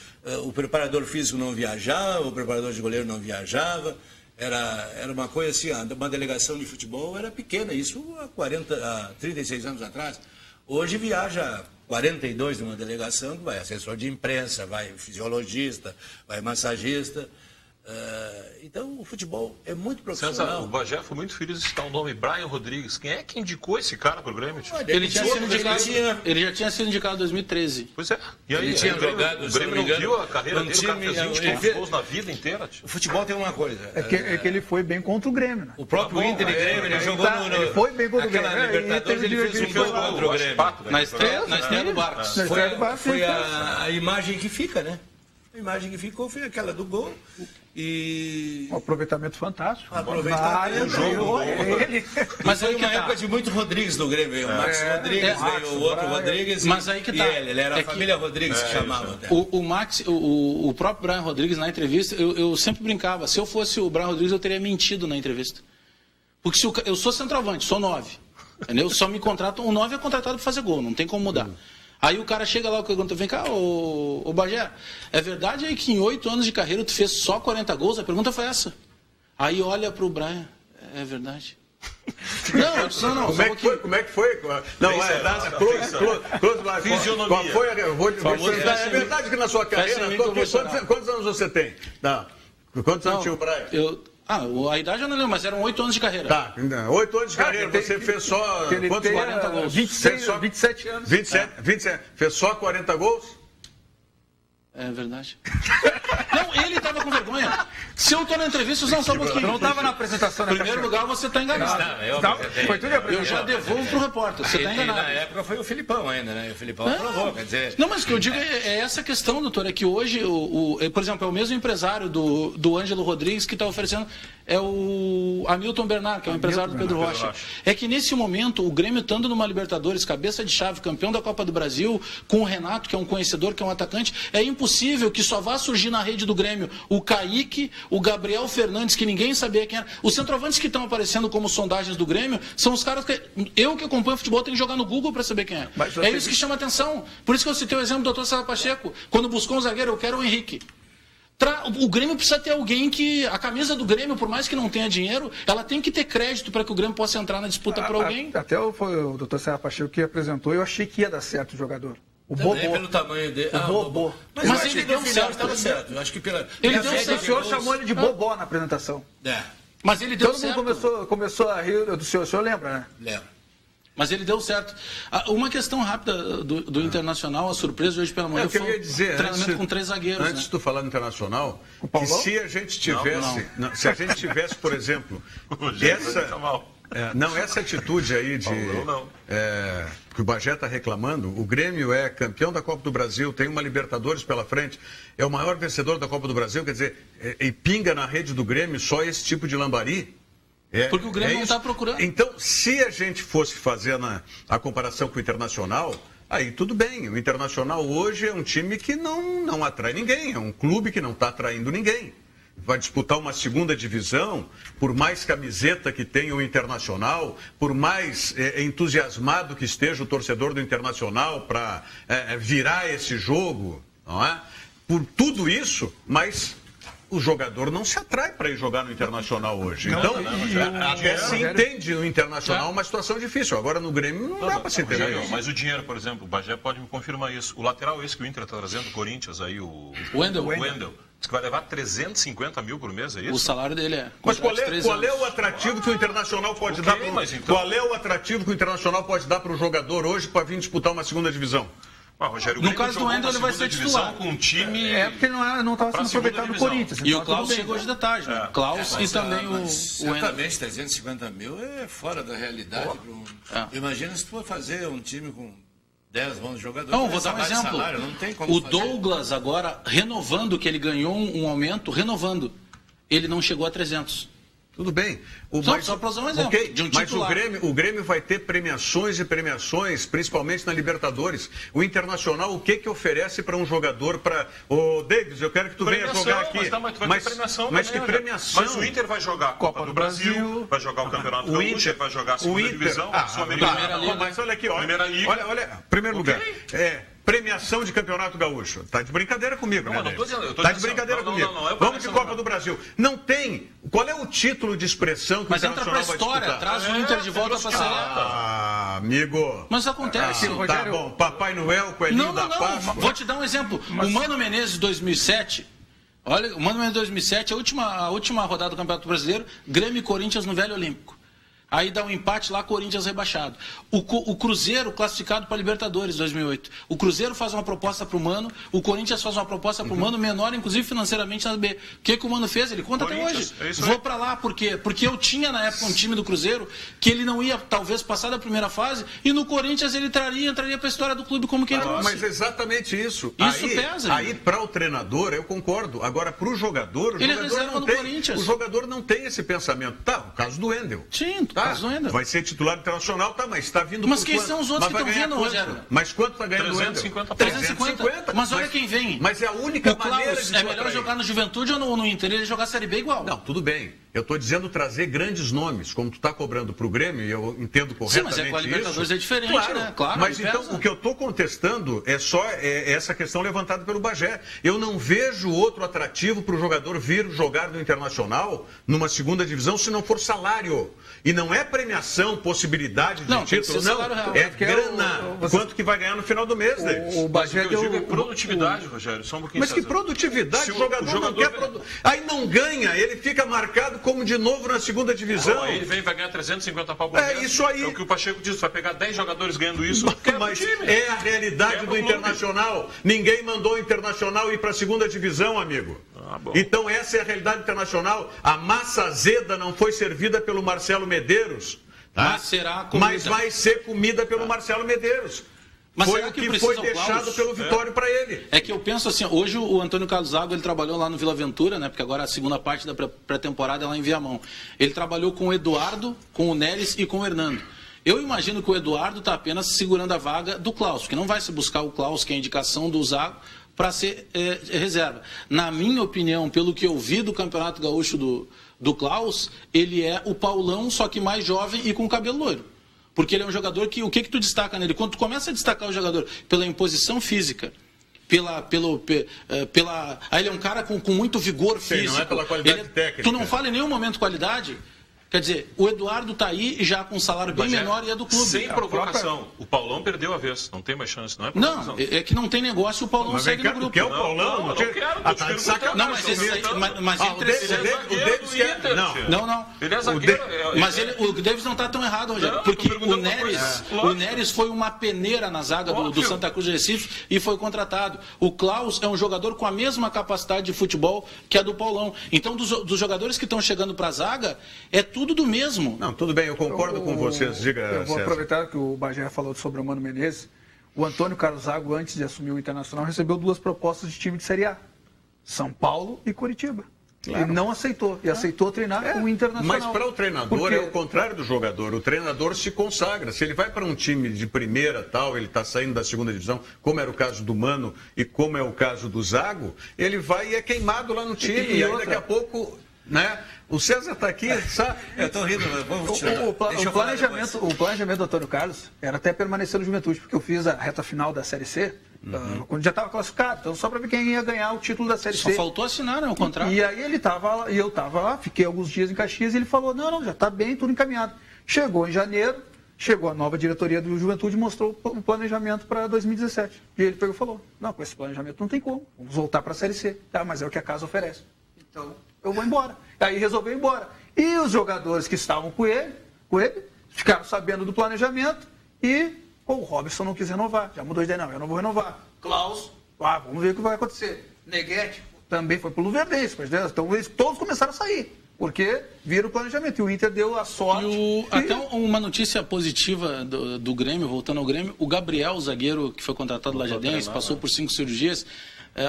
O preparador físico não viajava, o preparador de goleiro não viajava. Era uma coisa assim, uma delegação de futebol era pequena, isso há 36 anos atrás. Hoje viaja 42 numa delegação, que vai assessor de imprensa, vai fisiologista, vai massagista. Então, o futebol é muito profissional. César, o Bagé foi muito feliz de citar o nome Brian Rodrigues. Quem é que indicou esse cara para o Grêmio? Ele já tinha sido indicado em 2013. Pois é. E aí, Ele tinha jogado, o Grêmio não viu a carreira dele, o cara fez 20 gols na vida inteira. O futebol tem uma coisa. É que ele foi bem contra o Grêmio, né? O próprio Inter e Grêmio, ele jogou no... Ele foi bem contra o Grêmio. Aquela Libertadores, ele fez um gol contra o Grêmio. Na estreia do Barcos. Foi a imagem que fica, né? A imagem que ficou foi aquela do gol. E... Um aproveitamento fantástico. Ele. Mas foi uma época de muito Rodrigues no Grêmio. O Max Rodrigues, veio o outro Rodrigues mas aí que tá. Ele era a família Rodrigues que chamava. O Max, o próprio Brian Rodrigues na entrevista, eu sempre brincava, se eu fosse o Brian Rodrigues eu teria mentido na entrevista. Porque eu sou centroavante, sou 9. Entendeu? Só me contratam, o 9 é contratado para fazer gol, não tem como mudar. Aí o cara chega lá e pergunta, vem cá, ô Bagé, é verdade aí que em 8 anos de carreira tu fez só 40 gols? A pergunta foi essa. Aí olha pro Brian, é verdade. Não. Como é que foi? Não, close, fisionomia. É verdade que na sua carreira, quantos anos você tem? Quantos anos tinha o Brian? A idade eu não lembro, mas eram 8 anos de carreira. Tá, 8 anos de carreira, você fez só quantos 40 gols? 27 anos. 27. Fez só 40 gols? É verdade. Não, ele estava com vergonha. Se eu estou na entrevista, só um pouquinho. Eu não estava na apresentação. Em primeiro lugar, você está enganado. Foi tudo eu já devolvo para o repórter. Você está enganado. Na época foi o Filipão ainda, né? O Filipão aprovou, quer dizer... Não, mas o que eu digo é essa questão, doutor, é que hoje, por exemplo, é o mesmo empresário do Ângelo Rodrigues que está oferecendo, é o Hamilton Bernard, que é o empresário do Pedro Rocha. É que nesse momento, o Grêmio estando numa Libertadores, cabeça de chave, campeão da Copa do Brasil, com o Renato, que é um conhecedor, que é um atacante, é impossível que só vá surgir na rede do Grêmio o Kaique, o Gabriel Fernandes, que ninguém sabia quem era. Os centroavantes que estão aparecendo como sondagens do Grêmio são os caras que eu que acompanho futebol tenho que jogar no Google para saber quem é. É isso que chama atenção. Por isso que eu citei o exemplo do Dr. César Pacheco. Quando buscou um zagueiro, eu quero o Henrique. O Grêmio precisa ter alguém que... A camisa do Grêmio, por mais que não tenha dinheiro, ela tem que ter crédito para que o Grêmio possa entrar na disputa por alguém. Até foi o Dr. César Pacheco que apresentou, eu achei que ia dar certo o jogador. O Bobô. Pelo tamanho dele. O Bobô. Mas ele deu certo. Eu acho que pela... Ele deu certo. O senhor chamou ele de Bobó na apresentação. Mas ele deu certo. Todo mundo começou a rir do senhor. O senhor lembra, né? Lembro. Mas ele deu certo. Uma questão rápida do Internacional, a surpresa de hoje pela manhã foi o treinamento com 3 zagueiros. Antes de tu falar do Internacional, que se a gente tivesse, se a gente tivesse, por exemplo, essa atitude aí de que o Bagé está reclamando, o Grêmio é campeão da Copa do Brasil, tem uma Libertadores pela frente, é o maior vencedor da Copa do Brasil, quer dizer, e pinga na rede do Grêmio só esse tipo de lambari. Porque o Grêmio não está procurando. Então, se a gente fosse fazer a comparação com o Internacional, aí tudo bem. O Internacional hoje é um time que não atrai ninguém, é um clube que não está atraindo ninguém. Vai disputar uma segunda divisão, por mais camiseta que tenha o Internacional, por mais entusiasmado que esteja o torcedor do Internacional para virar esse jogo, não é? Por tudo isso, mas... O jogador não se atrai para ir jogar no Internacional hoje. Então, até se entende no Internacional uma situação difícil. Agora no Grêmio não dá para se entender. Mas o dinheiro, por exemplo, o Bagé pode me confirmar isso. O lateral esse que o Inter está trazendo, o Corinthians, aí o Wendel. Diz que vai levar 350 mil por mês, é isso? O salário dele é. Mas qual é o atrativo que o Internacional pode dar? Qual é o atrativo que o Internacional pode dar para o jogador hoje para vir disputar uma segunda divisão? Rogério, no caso do Wendel, ele vai ser titular. Com um time... porque não estava sendo aproveitado no Corinthians. E o Klaus chegou hoje de tarde, né? Klaus e também o Wendel. Certamente, 350 mil é fora da realidade. Imagina se tu for fazer um time com 10, 11 jogadores. Não, vou dar um exemplo. Salário, não tem como o Douglas agora, renovando, que ele ganhou um aumento, renovando. Ele não chegou a 300. Tudo bem. Só para usar um exemplo. Okay, de um mas o Grêmio vai ter premiações e premiações, principalmente na Libertadores. O Internacional, o que oferece para um jogador para... Ô, Davis, eu quero que tu venha jogar aqui. Mas que premiação? Mas o Inter vai jogar a Copa do Brasil, vai jogar o Campeonato Gaúcho, vai jogar a segunda divisão, a Sul-Americana. Mas olha aqui, olha, primeiro lugar. Premiação de Campeonato Gaúcho. Tá de brincadeira comigo, né? Tá de brincadeira comigo. Vamos de Copa do Brasil. Não tem. Qual é o título de expressão que o Internacional vai disputar? Mas entra pra história, traz o Inter de volta pra seleta. Amigo. Mas acontece. Tá bom. Papai Noel, Coelhinho da Páscoa. Vou te dar um exemplo. O Mano Menezes, 2007... Olha, o Mano Menezes 2007, a última rodada do Campeonato Brasileiro, Grêmio e Corinthians no Velho Olímpico. Aí dá um empate lá, Corinthians rebaixado. O Cruzeiro classificado para Libertadores 2008. O Cruzeiro faz uma proposta para o Mano, o Corinthians faz uma proposta para o Mano, menor, inclusive financeiramente na B. O que o Mano fez? Ele conta até hoje. Vou para lá, por quê? Porque eu tinha na época um time do Cruzeiro que ele não ia, talvez, passar da primeira fase, e no Corinthians ele entraria para a história do clube como quem trouxe. Mas exatamente isso. Isso pesa. Aí para o treinador, eu concordo. Agora, para o jogador, ele é reserva no Corinthians. O jogador não tem esse pensamento. Tá, o caso do Wendel. Sim, vai ser titular internacional, tá, mas está vindo Mas por quem quanto? são os outros Mas que estão vindo, Rogério? Mas quanto está ganhando o Wendel? 350. Mas olha quem vem. Mas é a única maneira de é melhor jogar no Juventude ou no Inter? Ele jogar Série B igual. Não, tudo bem. Eu estou dizendo trazer grandes nomes, como tu está cobrando para o Grêmio, e eu entendo corretamente isso. Sim, mas com a Libertadores é diferente, claro, né? Claro, mas então, o que eu estou contestando é só essa questão levantada pelo Bagé. Eu não vejo outro atrativo para o jogador vir jogar no Internacional, numa segunda divisão, se não for salário. E não é premiação, possibilidade de título, não. É grana. Quanto que vai ganhar no final do mês, Davis? O Bagé eu digo é produtividade, Rogério. Só um pouquinho. Mas que produtividade? O jogador não quer aí não ganha, ele fica marcado como de novo na segunda divisão. Aí ele vai ganhar 350 pau por mês. É isso aí. É o que o Pacheco diz, vai pegar 10 jogadores ganhando isso. Mas é a realidade do Internacional. Ninguém mandou o Internacional ir para a segunda divisão, amigo. Então essa é a realidade internacional. A massa azeda não foi servida pelo Marcelo Medeiros. Tá? Mas será comida. Mas vai ser comida pelo Marcelo Medeiros. Mas foi o que foi deixado pelo Vitório para ele. É que eu penso assim, hoje o Antônio Carlos Zago, ele trabalhou lá no Vila Ventura, né? Porque agora a segunda parte da pré-temporada é lá em Viamão. Ele trabalhou com o Eduardo, com o Neres e com o Hernando. Eu imagino que o Eduardo está apenas segurando a vaga do Klaus, porque não vai se buscar o Klaus, que é a indicação do Zago, para ser reserva. Na minha opinião, pelo que eu vi do Campeonato Gaúcho do Klaus, ele é o Paulão, só que mais jovem e com cabelo loiro. Porque ele é um jogador que... O que tu destaca nele? Quando tu começa a destacar o jogador pela imposição física, aí ele é um cara com muito vigor físico. Não é pela qualidade técnica. Tu não fala em nenhum momento qualidade... Quer dizer, o Eduardo está aí já com um salário bem menor e é do clube. Sem provocação. O Paulão perdeu a vez. Não tem mais chance. Não é provocação. Não, é que não tem negócio, o Paulão segue no grupo. Quer o Paulão? Não quero. Não, mas esse aí... Não. Ele é zagueiro. Mas o Davis não está tão errado, Rogério. Porque o Neres foi uma peneira na zaga do Santa Cruz de Recife e foi contratado. O Klaus é um jogador com a mesma capacidade de futebol que a do Paulão. Então, dos jogadores que estão chegando para a zaga, é tudo do mesmo. Não, tudo bem, eu concordo com vocês. Diga, eu vou César. aproveitar que o Bagé falou sobre o Mano Menezes. O Antônio Carlos Zago, antes de assumir o Internacional, recebeu 2 propostas de time de Série A. São Paulo e Curitiba. Claro. Ele não aceitou. E aceitou treinar com o Internacional. Mas para o treinador é o contrário do jogador. O treinador se consagra. Se ele vai para um time de primeira, tal, ele está saindo da segunda divisão, como era o caso do Mano e como é o caso do Zago, ele vai e é queimado lá no time. E aí daqui a pouco... Né? O César está aqui, sabe? Eu estou rindo, vamos tirar. O planejamento do Antônio Carlos era até permanecer no Juventude, porque eu fiz a reta final da Série C, quando já estava classificado, então só para ver quem ia ganhar o título da Série C. Só faltou assinar, né, o contrato. E aí ele estava lá, e eu estava lá, fiquei alguns dias em Caxias, e ele falou, não, já está bem, tudo encaminhado. Chegou em janeiro, chegou a nova diretoria do Juventude e mostrou o planejamento para 2017. E ele pegou e falou, não, com esse planejamento não tem como, vamos voltar para a Série C. Tá, mas é o que a casa oferece. Então, eu vou embora. Aí resolveu ir embora. E os jogadores que estavam com ele ficaram sabendo do planejamento e o Robson não quis renovar. Já mudou de ideia, não, eu não vou renovar. Klaus, vamos ver o que vai acontecer. Neguete também foi pro Luverdense, então eles todos começaram a sair, porque viram o planejamento. E o Inter deu a sorte. Até uma notícia positiva do Grêmio, voltando ao Grêmio, o Gabriel, o zagueiro que foi contratado do Lajadense, passou por 5 cirurgias.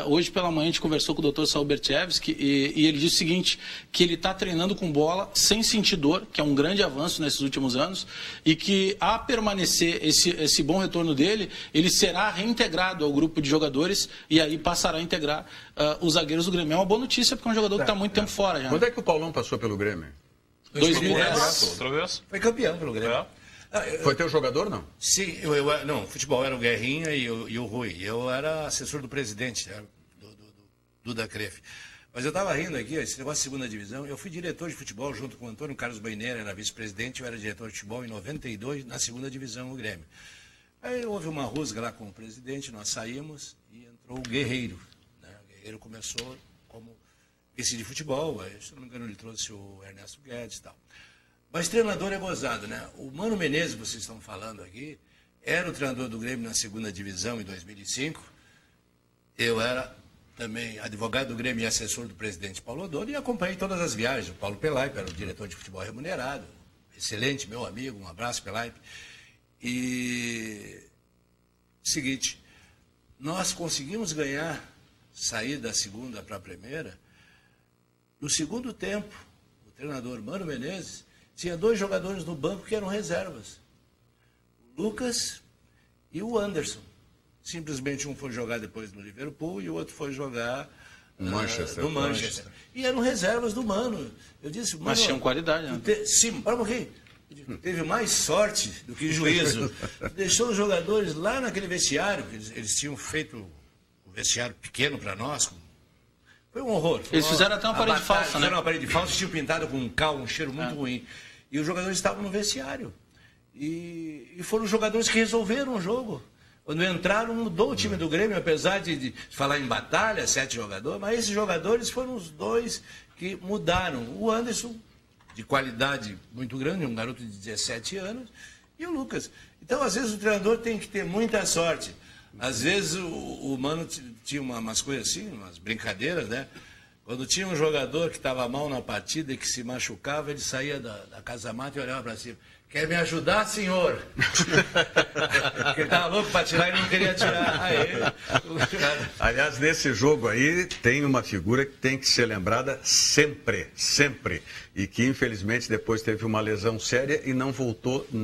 Hoje pela manhã a gente conversou com o Dr. Saul Berchevski e ele disse o seguinte, que ele está treinando com bola sem sentir dor, que é um grande avanço nesses últimos anos, e que a permanecer esse bom retorno dele, ele será reintegrado ao grupo de jogadores e aí passará a integrar os zagueiros do Grêmio. É uma boa notícia porque é um jogador que está muito tempo fora já. Quando é que o Paulão passou pelo Grêmio? 2010. Outra vez? Foi campeão pelo Grêmio. Foi teu jogador, não? Sim, não, futebol era o Guerrinha e o Rui. Eu era assessor do presidente, do Dacref. Mas eu estava rindo aqui, esse negócio de segunda divisão. Eu fui diretor de futebol junto com o Antônio Carlos Baineira, era vice-presidente, eu era diretor de futebol em 92, na segunda divisão, o Grêmio. Aí houve uma rusga lá com o presidente, nós saímos e entrou o Guerreiro. Né? O Guerreiro começou como vice de futebol, aí, se não me engano ele trouxe o Ernesto Guedes e tal. Mas treinador é gozado, né? O Mano Menezes, que vocês estão falando aqui, era o treinador do Grêmio na 2ª divisão em 2005. Eu era também advogado do Grêmio e assessor do presidente Paulo Odoni e acompanhei todas as viagens. O Paulo Pelaipe era o diretor de futebol remunerado. Excelente, meu amigo, um abraço, Pelaipe. E... seguinte, nós conseguimos sair da 2ª para a 1ª. No segundo tempo, o treinador Mano Menezes tinha 2 jogadores no banco que eram reservas. O Lucas e o Anderson. Simplesmente um foi jogar depois no Liverpool e o outro foi jogar no Manchester. E eram reservas do Mano. Eu disse, Mano, mas tinham qualidade, né? Sim, para morrer. Teve mais sorte do que juízo. Deixou os jogadores lá naquele vestiário. Eles tinham feito um vestiário pequeno para nós. Foi um horror. Eles fizeram até uma parede falsa, né? Fizeram uma parede falsa, tinham pintado com um cal, um cheiro muito ruim. E os jogadores estavam no vestiário. E foram os jogadores que resolveram o jogo. Quando entraram, mudou o time do Grêmio, apesar de falar em batalha, 7 jogadores, mas esses jogadores foram os 2 que mudaram. O Anderson, de qualidade muito grande, um garoto de 17 anos, e o Lucas. Então, às vezes, o treinador tem que ter muita sorte. Às vezes, o Mano tinha umas coisas assim, umas brincadeiras, né? Quando tinha um jogador que estava mal na partida e que se machucava, ele saía da casa-mata e olhava para cima. Quer me ajudar, senhor? Porque ele estava louco para tirar e não queria tirar. Aliás, nesse jogo aí, tem uma figura que tem que ser lembrada sempre, sempre. E que, infelizmente, depois teve uma lesão séria e não voltou a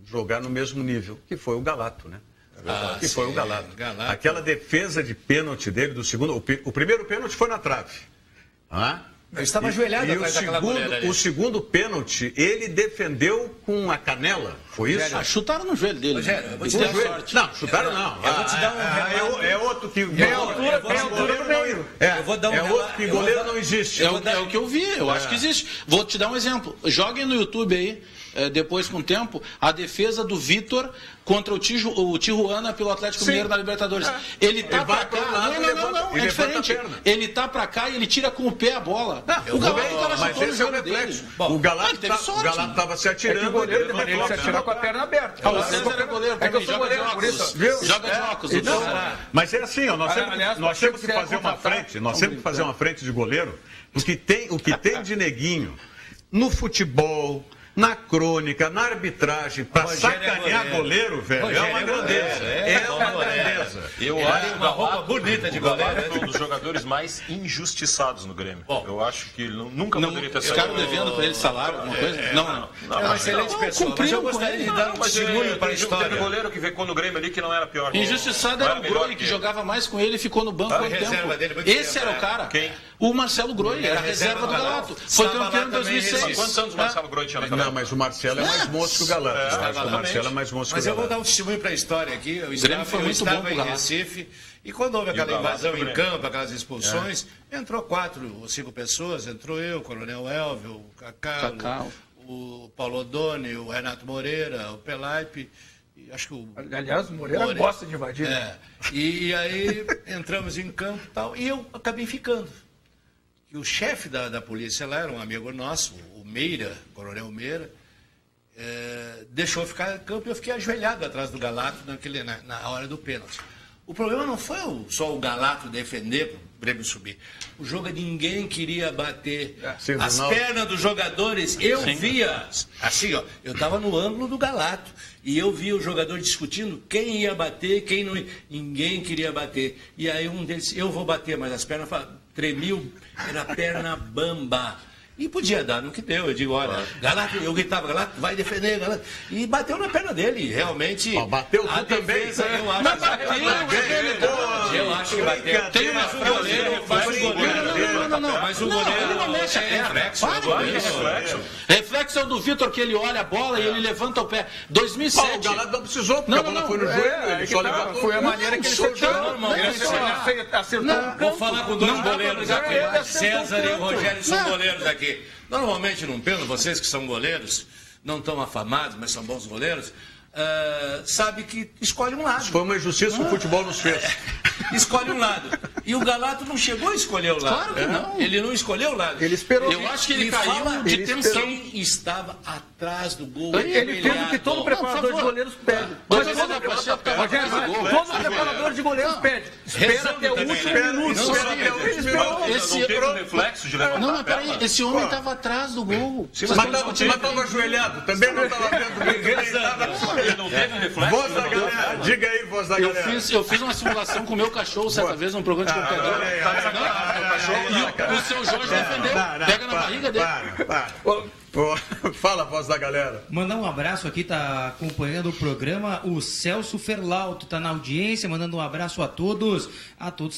jogar no mesmo nível, que foi o Galato, né? Foi o Galato. Aquela defesa de pênalti dele do segundo... O primeiro pênalti foi na trave. Eu estava ajoelhado atrás daquela goleira ali. O segundo pênalti, ele defendeu com a canela, foi isso? Chutaram no joelho dele. Rogério, eu vou te dar dar sorte. Não, chutaram não. Eu vou te dar um relato. É outro que... Eu vou dar um é outro que goleiro não existe. É o que eu vi, eu acho que existe. Vou te dar um exemplo. Joguem no YouTube aí, depois com o tempo, a defesa do Vitor contra o Tijuana pelo Atlético Mineiro na Libertadores. Ele tá pra cá. Não, é diferente. Ele tá pra cá e ele tira com o pé a bola. O Galato tava chutando o jogo dele. O Galato tava se atirando. Ele se atirou com a perna aberta. O César é goleiro também, joga de óculos. Joga de óculos. Mas é assim, ó, nós temos que fazer uma frente, nós temos que fazer uma frente de goleiro, o que tem de neguinho no futebol, na crônica, na arbitragem, para sacanear goleiro, velho, é uma grandeza. É uma grandeza. Eu acho uma roupa bonita de goleiro. É um dos jogadores mais injustiçados no Grêmio. Eu acho que ele nunca poderia ter saído. Ficaram devendo para ele salário, alguma coisa? Não. É uma excelente pessoa, mas eu gostaria de dar um testemunho para a história. Teve goleiro que ficou no Grêmio ali que não era pior. Injustiçado era o Groi, que jogava mais com ele e ficou no banco há muito tempo. Esse era o cara. Quem? O Marcelo Groi, era a reserva do Galato. Foi campeão em 2006. Quantos anos o Marcelo Groi tinha naquela? Não, mas o Marcelo é mais moço que o Galato. Acho que o Marcelo é mais moço que o Galato. Mas eu vou dar um testemunho para a história aqui. Eu estava em Recife e quando houve aquela invasão em campo, aquelas expulsões, entrou 4 ou 5 pessoas. Entrou eu, o Coronel Elvio, o Cacá, o Paulo Odoni, o Renato Moreira, o Pelaipe. Acho que Aliás, o Moreira gosta de invadir. E aí entramos em campo e tal. E eu acabei ficando. E o chefe da polícia lá era um amigo nosso, o Meira, o Coronel Meira, deixou eu ficar em campo e eu fiquei ajoelhado atrás do Galato na hora do pênalti. O problema não foi só o Galato defender para o Grêmio subir. O jogo ninguém queria bater. As pernas dos jogadores, eu via, assim, ó, eu estava no ângulo do Galato e eu via o jogador discutindo quem ia bater, quem não ia. Ninguém queria bater. E aí um deles, eu vou bater, mas as pernas tremiam, era perna bamba. E podia dar no que deu. Eu digo, olha, Galato, eu gritava, Galato, vai defender, Galato. E bateu na perna dele, realmente. Bateu a defesa, também. eu acho que eu acho que bateu. Tem uma goleiro, mas o goleiro ele não mexe a perna. Reflexo é o do Vitor, que ele olha a bola e ele levanta o pé. 2007. O Galato não precisou, porque a bola foi no joelho, ele só levantou. Foi a maneira que ele acertou. Vou falar com 2 goleiros aqui. César e o Rogério são goleiros aqui. Normalmente, num pênalti, vocês que são goleiros, não tão afamados, mas são bons goleiros, sabe que escolhe um lado. Foi uma injustiça que o futebol nos fez. escolhe um lado. E o Galato não chegou a escolher o lado. Claro que não. Ele não escolheu o lado. Ele esperou. Eu acho que ele caiu de tensão. Quem estava atrás do gol. Ele fez o que todo preparador de goleiros pede. Todo preparador de goleiros pede. Espera até o último minuto. Não teve um reflexo de levantar. Não, mas peraí, esse homem estava atrás do gol. Mas estava ajoelhado, também não estava vendo muito bem. Ele não teve reflexo. Voz da galera, diga aí, voz da galera. Eu fiz uma simulação com o meu cachorro certa vez num programa de computador. E o seu Jorge defendeu. Pega na barriga dele. Fala, voz da galera. Mandar um abraço aqui, tá acompanhando o programa, o Celso Ferlauto, tá na audiência, mandando um abraço a todos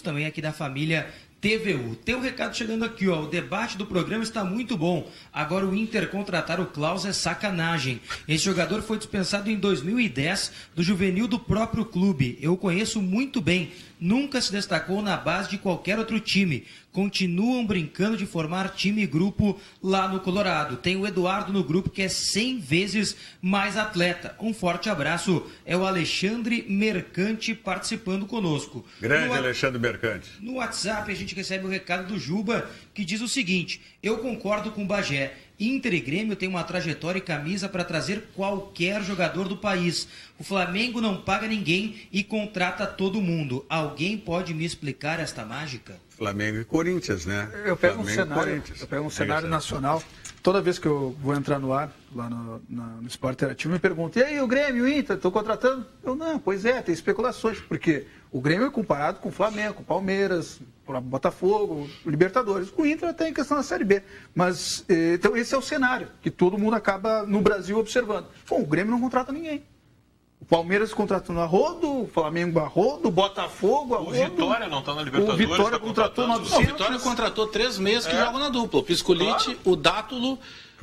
também aqui da família TVU. Tem um recado chegando aqui, ó. O debate do programa está muito bom. Agora o Inter contratar o Klaus é sacanagem. Esse jogador foi dispensado em 2010 do juvenil do próprio clube. Eu o conheço muito bem. Nunca se destacou na base de qualquer outro time. Continuam brincando de formar time e grupo lá no Colorado. Tem o Eduardo no grupo que é 100 vezes mais atleta. Um forte abraço. É o Alexandre Mercante participando conosco. Grande Alexandre Mercante. No WhatsApp a gente recebe o recado do Juba que diz o seguinte: eu concordo com o Bagé. Inter e Grêmio tem uma trajetória e camisa para trazer qualquer jogador do país. O Flamengo não paga ninguém e contrata todo mundo. Alguém pode me explicar esta mágica? Flamengo e Corinthians, né? Eu pego Flamengo um cenário nacional. Toda vez que eu vou entrar no ar, lá no Esporte Interativo, me perguntam: e aí, o Grêmio, o Inter, estou contratando? Eu, não, pois é, tem especulações, porque o Grêmio é comparado com o Flamengo, com o Palmeiras, com Botafogo, Libertadores. O Inter até em questão da Série B. Mas, então, esse é o cenário que todo mundo acaba, no Brasil, observando. Bom, o Grêmio não contrata ninguém. O Palmeiras contratou a rodo, o Flamengo a rodo, o Botafogo a rodo. O Vitória não está na Libertadores. O Vitória contratou 900. O Vitória contratou 3 meses que jogam na dupla. O Piscolite, o Dátulo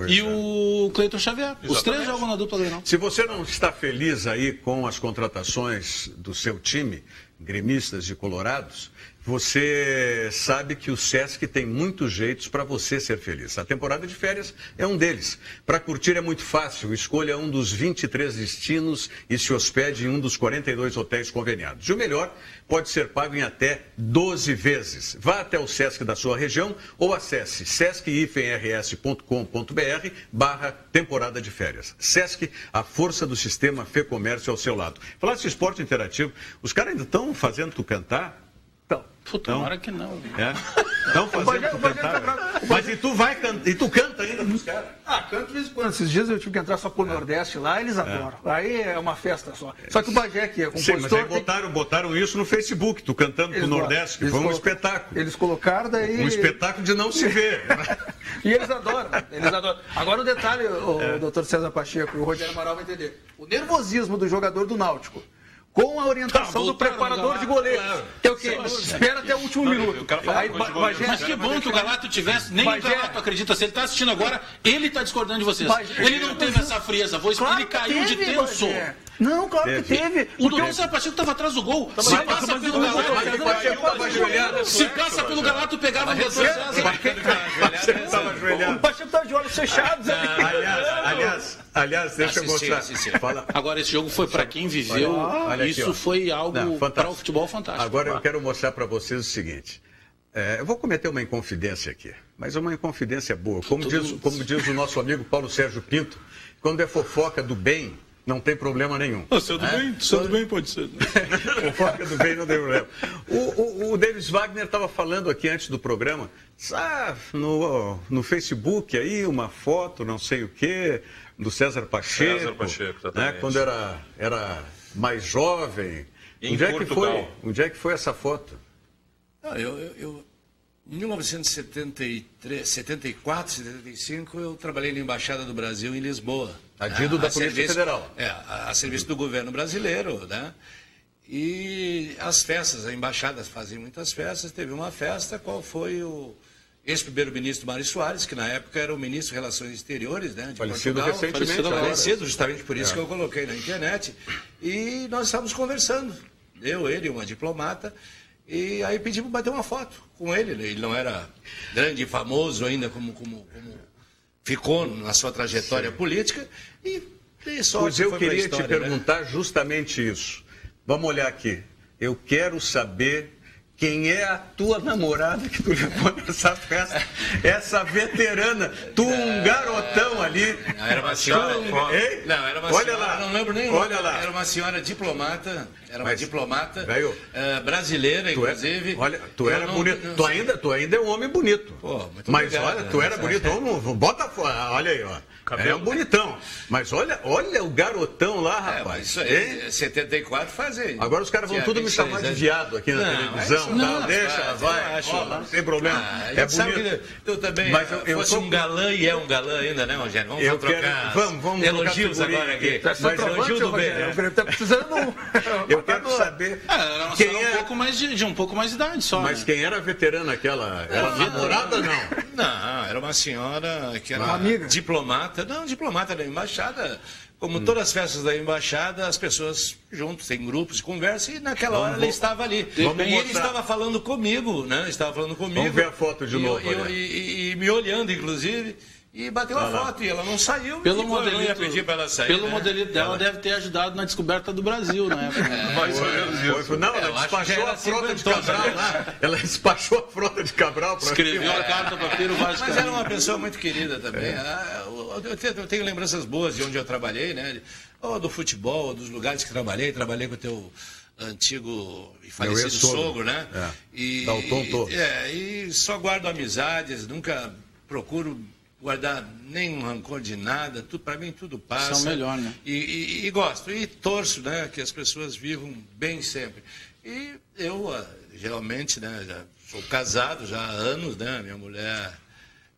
e o Cleiton Xavier. Exatamente. Os 3 jogam na dupla Grenal. Se você não está feliz aí com as contratações do seu time, gremistas e colorados, você sabe que o Sesc tem muitos jeitos para você ser feliz. A temporada de férias é um deles. Para curtir é muito fácil. Escolha um dos 23 destinos e se hospede em um dos 42 hotéis conveniados. E o melhor, pode ser pago em até 12 vezes. Vá até o Sesc da sua região ou acesse sesc-rs.com.br/temporada de férias. Sesc, a força do sistema Fê Comércio ao seu lado. Falar desse esporte interativo, os caras ainda estão fazendo tu cantar? Puta, tomara que não. Estão fazendo tu cantar. Mas e tu canta ainda pros caras? Canto de vez em quando. Esses dias eu tive que entrar só pro Nordeste lá, eles adoram. Aí é uma festa só. Só que o Bagé, que é compositor... Sim, mas aí botaram isso no Facebook, tu cantando pro Nordeste, que foi um espetáculo. Eles colocaram daí... Um espetáculo de não se ver. E eles adoram. Agora o detalhe, o doutor César Pacheco e o Rogério Amaral vão entender. O nervosismo do jogador do Náutico, com a orientação do preparador de goleiro. Que é o quê? Espera até o último minuto. Mas que bom que o Galato tivesse, nem o Galato acredita. Se ele está assistindo agora, ele está discordando de vocês. Ele não teve essa frieza, ele caiu de tenso. Não, claro que teve. O doutor César Pacheco estava atrás do gol. Se passa pelo Galato, se passa pelo Galato, pegava o doutor César. O Pacheco estava de olhos fechados. Aliás, deixa eu mostrar. Agora, esse jogo foi para quem viveu. Isso foi algo para o futebol fantástico. Agora eu quero mostrar para vocês o seguinte. Eu vou cometer uma inconfidência aqui, mas é uma inconfidência boa. Como diz o nosso amigo Paulo Sérgio Pinto, quando é fofoca do bem, não tem problema nenhum. Seu do bem pode ser. Fofoca do bem não tem problema. O Davis Wagner estava falando aqui antes do programa, no Facebook aí, uma foto, não sei o quê, do César Pacheco, né, quando era mais jovem. Onde é que foi essa foto? Em 1974, 75, eu trabalhei na Embaixada do Brasil em Lisboa. Adido da Polícia Federal. A serviço do governo brasileiro, né? E as festas, a Embaixada fazia muitas festas. Teve uma festa, qual foi o ex-primeiro-ministro Mário Soares, que na época era o ministro de Relações Exteriores, né, de falecido Portugal. Recentemente. Falecido, justamente por isso que eu coloquei na internet. E nós estávamos conversando, ele e uma diplomata, e aí pedimos para bater uma foto com ele. Ele não era grande e famoso ainda como ficou na sua trajetória política. E Pois eu queria te perguntar justamente isso. Vamos olhar aqui. eu quero saber quem é a tua namorada que tu levou nessa festa. Essa veterana. Tu, um garotão ali. Não, era uma senhora. Não, era uma olha senhora. Lá. Não lembro nem. Olha lá. Era uma senhora diplomata. Era uma diplomata. Velho, brasileira, inclusive. Olha, tu era bonito. Tu ainda é um homem bonito. Pô, muito mas obrigado, olha, tu era bonito. Vamos, bota fora. Olha aí, ó. É um bonitão. Mas olha o garotão lá, rapaz. Isso aí, 74 fazem. Agora os caras vão tudo me chamar de viado aqui na televisão. Não, deixa, vai. Não tem problema. É bonito. Tu também fosse um galã e é um galã ainda, né, Rogério? Vamos trocar. Vamos elogios agora aqui. Mas elogio do bem. O Grêmio tá precisando. Eu quero saber. Quem é um pouco mais de idade só. Mas quem era veterana aquela? Era namorada ou não? Não, era uma senhora que era amiga. Diplomata. Não, diplomata da embaixada. Como todas as festas da embaixada, as pessoas juntos, tem grupos de conversa, e naquela hora ela estava ali. E ele estava falando comigo, né? Estava falando comigo. Vamos ver a foto de novo. E me olhando, inclusive. E bateu a foto, e ela não saiu. Pelo modelito, ia pedir para ela sair. Pelo modelito dela, deve ter ajudado na descoberta do Brasil, né? Não, ela despachou a frota de Cabral lá. Ela despachou a frota de Cabral. Escreveu a carta para Pedro Vaz. Mas era uma pessoa muito querida também. Eu tenho lembranças boas de onde eu trabalhei, né? Ou do futebol, ou dos lugares que trabalhei. Trabalhei com o teu antigo e falecido sogro, né? E só guardo amizades, nunca procuro guardar nenhum rancor de nada, para mim tudo passa. Isso é o melhor, né? E gosto, e torço, né, que as pessoas vivam bem sempre. E eu, geralmente, né, já sou casado já há anos, né, minha mulher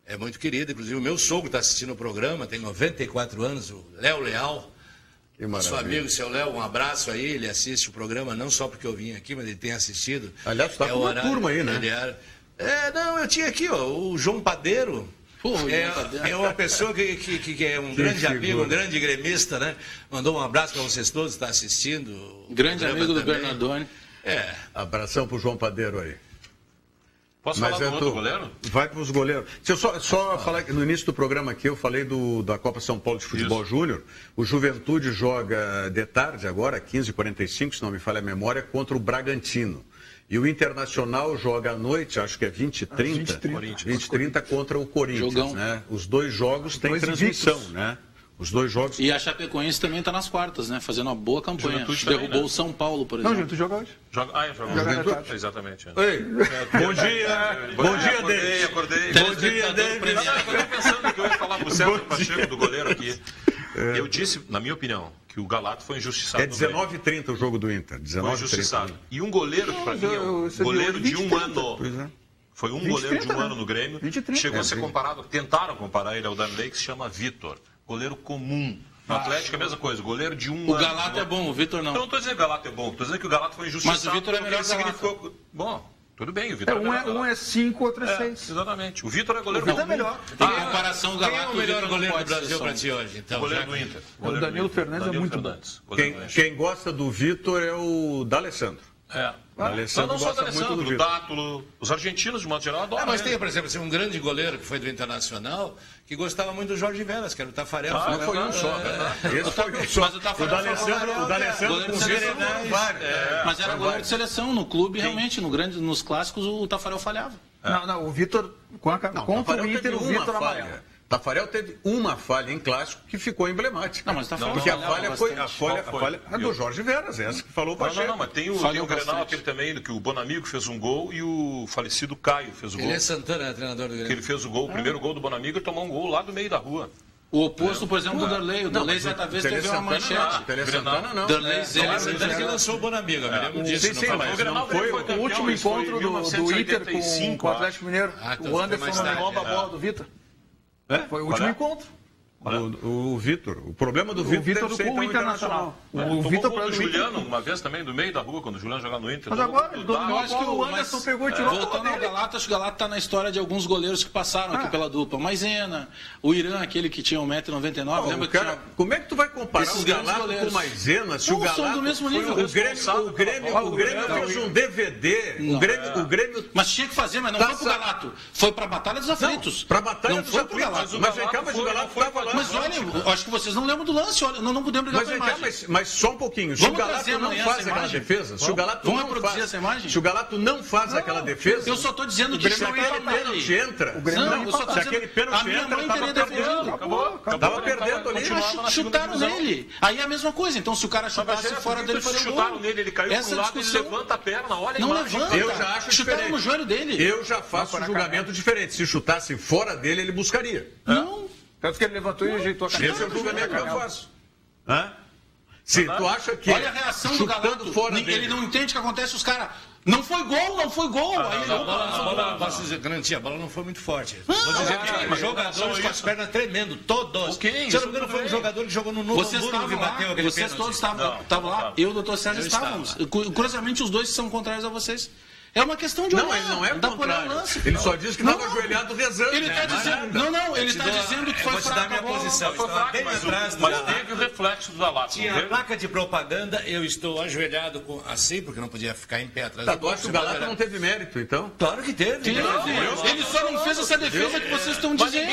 é muito querida, inclusive o meu sogro está assistindo o programa, tem 94 anos, o Léo Leal. Que maravilha. Seu amigo, seu Léo, um abraço aí, ele assiste o programa, não só porque eu vim aqui, mas ele tem assistido. Aliás, está com uma turma aí, né? Não, eu tinha aqui, ó, o João Padeiro. É uma pessoa que é um grande amigo, um grande gremista, né? Mandou um abraço para vocês todos, está assistindo. Grande amigo do Bernardoni. Abração para o João Padeiro aí. Posso falar do outro goleiro? Vai para os goleiros. Deixa eu só falar que no início do programa aqui eu falei da Copa São Paulo de Futebol Júnior. O Juventude joga de tarde agora, 15h45, se não me falha a memória, contra o Bragantino. E o Internacional joga à noite, acho que é 20h30 contra o Corinthians. Né? Os dois jogos têm transmissão, né? Os dois jogos. E a Chapecoense também está nas quartas, né? Fazendo uma boa campanha. Derrubou o São Paulo, por exemplo. Não, Juventude joga hoje. Joga exatamente. Ei, bom dia. Bom dia, David. Acordei. Bom dia, David. Eu estava pensando que eu ia falar pro César Pacheco, do goleiro aqui. Eu disse, na minha opinião, que o Galato foi injustiçado. É 19h30 o jogo do Inter. 19h30. Foi injustiçado. E um goleiro que, para mim, é um goleiro de um ano. Foi um goleiro de um ano no Grêmio. Chegou a ser comparado, tentaram comparar ele ao Danley, que se chama Vitor. Goleiro comum. No Atlético é a mesma coisa, goleiro de um ano. O Galato é bom, o Vitor não. Então, não estou dizendo que o Galato é bom, estou dizendo que o Galato foi injustiçado. Mas o Vitor é melhor que o Galato. Bom, tudo bem, o Vitor é melhor. Um é 5, outro é 6. Exatamente. O Vitor é goleiro comum. O Vitor é melhor. Tem comparação do Galato. Quem é o melhor goleiro do Brasil para ti hoje? Então, o goleiro do Inter. O Danilo Fernandes é muito bom. Quem gosta do Vitor é o D'Alessandro. Não só o D'Alessandro, o Dátulo, os argentinos, de modo geral, adoram. Mas tem, por exemplo, um grande goleiro que foi do Internacional, que gostava muito do Jorge Veras, que era o Tafarel. Foi um só, Esse foi um só. Mas o D'Alessandro com os Grenais. Mas era goleiro de seleção. No clube, realmente, nos clássicos, o Tafarel falhava. Não, o Vitor, contra o Inter, o Vitor amarelo. Tafarel teve uma falha em clássico que ficou emblemática. Não, mas Tafarel porque a falha foi a do Jorge Veras, essa que falou para Não, mas tem o Grenal aquele também, que o Bonamigo fez um gol e o falecido Caio fez o gol. Ele é Santana, é treinador do Grêmio. Que ele fez o gol, o primeiro gol do Bonamigo e tomou um gol lá do meio da rua. O oposto, por exemplo, do Darley. O Darley certa vez teve uma manchete. Santana não. Darley Santana que lançou o Bonamigo, eu me lembro disso. Foi o último encontro do Inter com o Atlético Mineiro. O Anderson não rouba a bola do Vitor. Foi o último encontro. O Vitor. O problema do Vitor é o Internacional. O Vitor para o Juliano, uma vez também, do meio da rua, quando o Juliano jogava no Inter. Mas agora, eu acho que o Anderson pegou e tirou. Voltando ao Galato, acho que o Galato está na história de alguns goleiros que passaram aqui pela dupla. Maisena, o Irã, aquele que tinha 1,99m. Lembra que tinha... Como é que tu vai comparar o Galato com o Maisena? Se o Galato são do mesmo nível. O Grêmio fez um DVD. O Grêmio... Mas tinha que fazer, mas não foi pro Galato. Foi para a Batalha dos Aflitos. Para a Batalha dos Aflitos. Mas vem cá, mas o Galato estava lá. Mas olha, eu acho que vocês não lembram do lance, olha, não podemos brigar com a imagem. Mas só um pouquinho. Se o Galato não faz aquela defesa, se o Galato não faz aquela defesa... Eu só estou dizendo que se aquele pênalti entra... Se aquele pênalti entra, estava perdendo. Estava perdendo ali. Chutaram nele. Aí é a mesma coisa. Então, se o cara chutasse fora dele, faria gol. Chutaram nele, ele caiu pro lado, ele levanta a perna, olha a imagem. Levanta. Eu já acho Chutaram diferente. no joelho dele. Eu já faço um julgamento diferente. Se chutasse fora dele, ele buscaria. Não. Tanto que ele levantou e ajeitou a canela. Esse é o julgamento que eu faço. Se tu acha que olha a reação do Galato. Ele não entende o que acontece, os caras... Não foi gol. Posso dizer, garantia, a bola não foi muito forte. Vou dizer que os jogadores com as pernas tremendo, todos. Se eu não me engano, foi um jogador que jogou no Novo Hamburgo que bateu aquele Vocês todos estavam lá. Eu e o doutor Sérgio estávamos. Curiosamente, os dois são contrários a vocês. É uma questão de olhar. Não, ele não é contrário. Ele só disse que estava ajoelhado rezando. Ele está dizendo, ele está dizendo que foi fraco. Vou te dar minha posição. Estava bem atrás. Mas teve o reflexo do Galato. Tinha a placa de propaganda, eu estou ajoelhado assim, porque não podia ficar em pé atrás do gol. O Galato não teve mérito, então? Claro que teve. Ele só não fez essa defesa que vocês estão dizendo.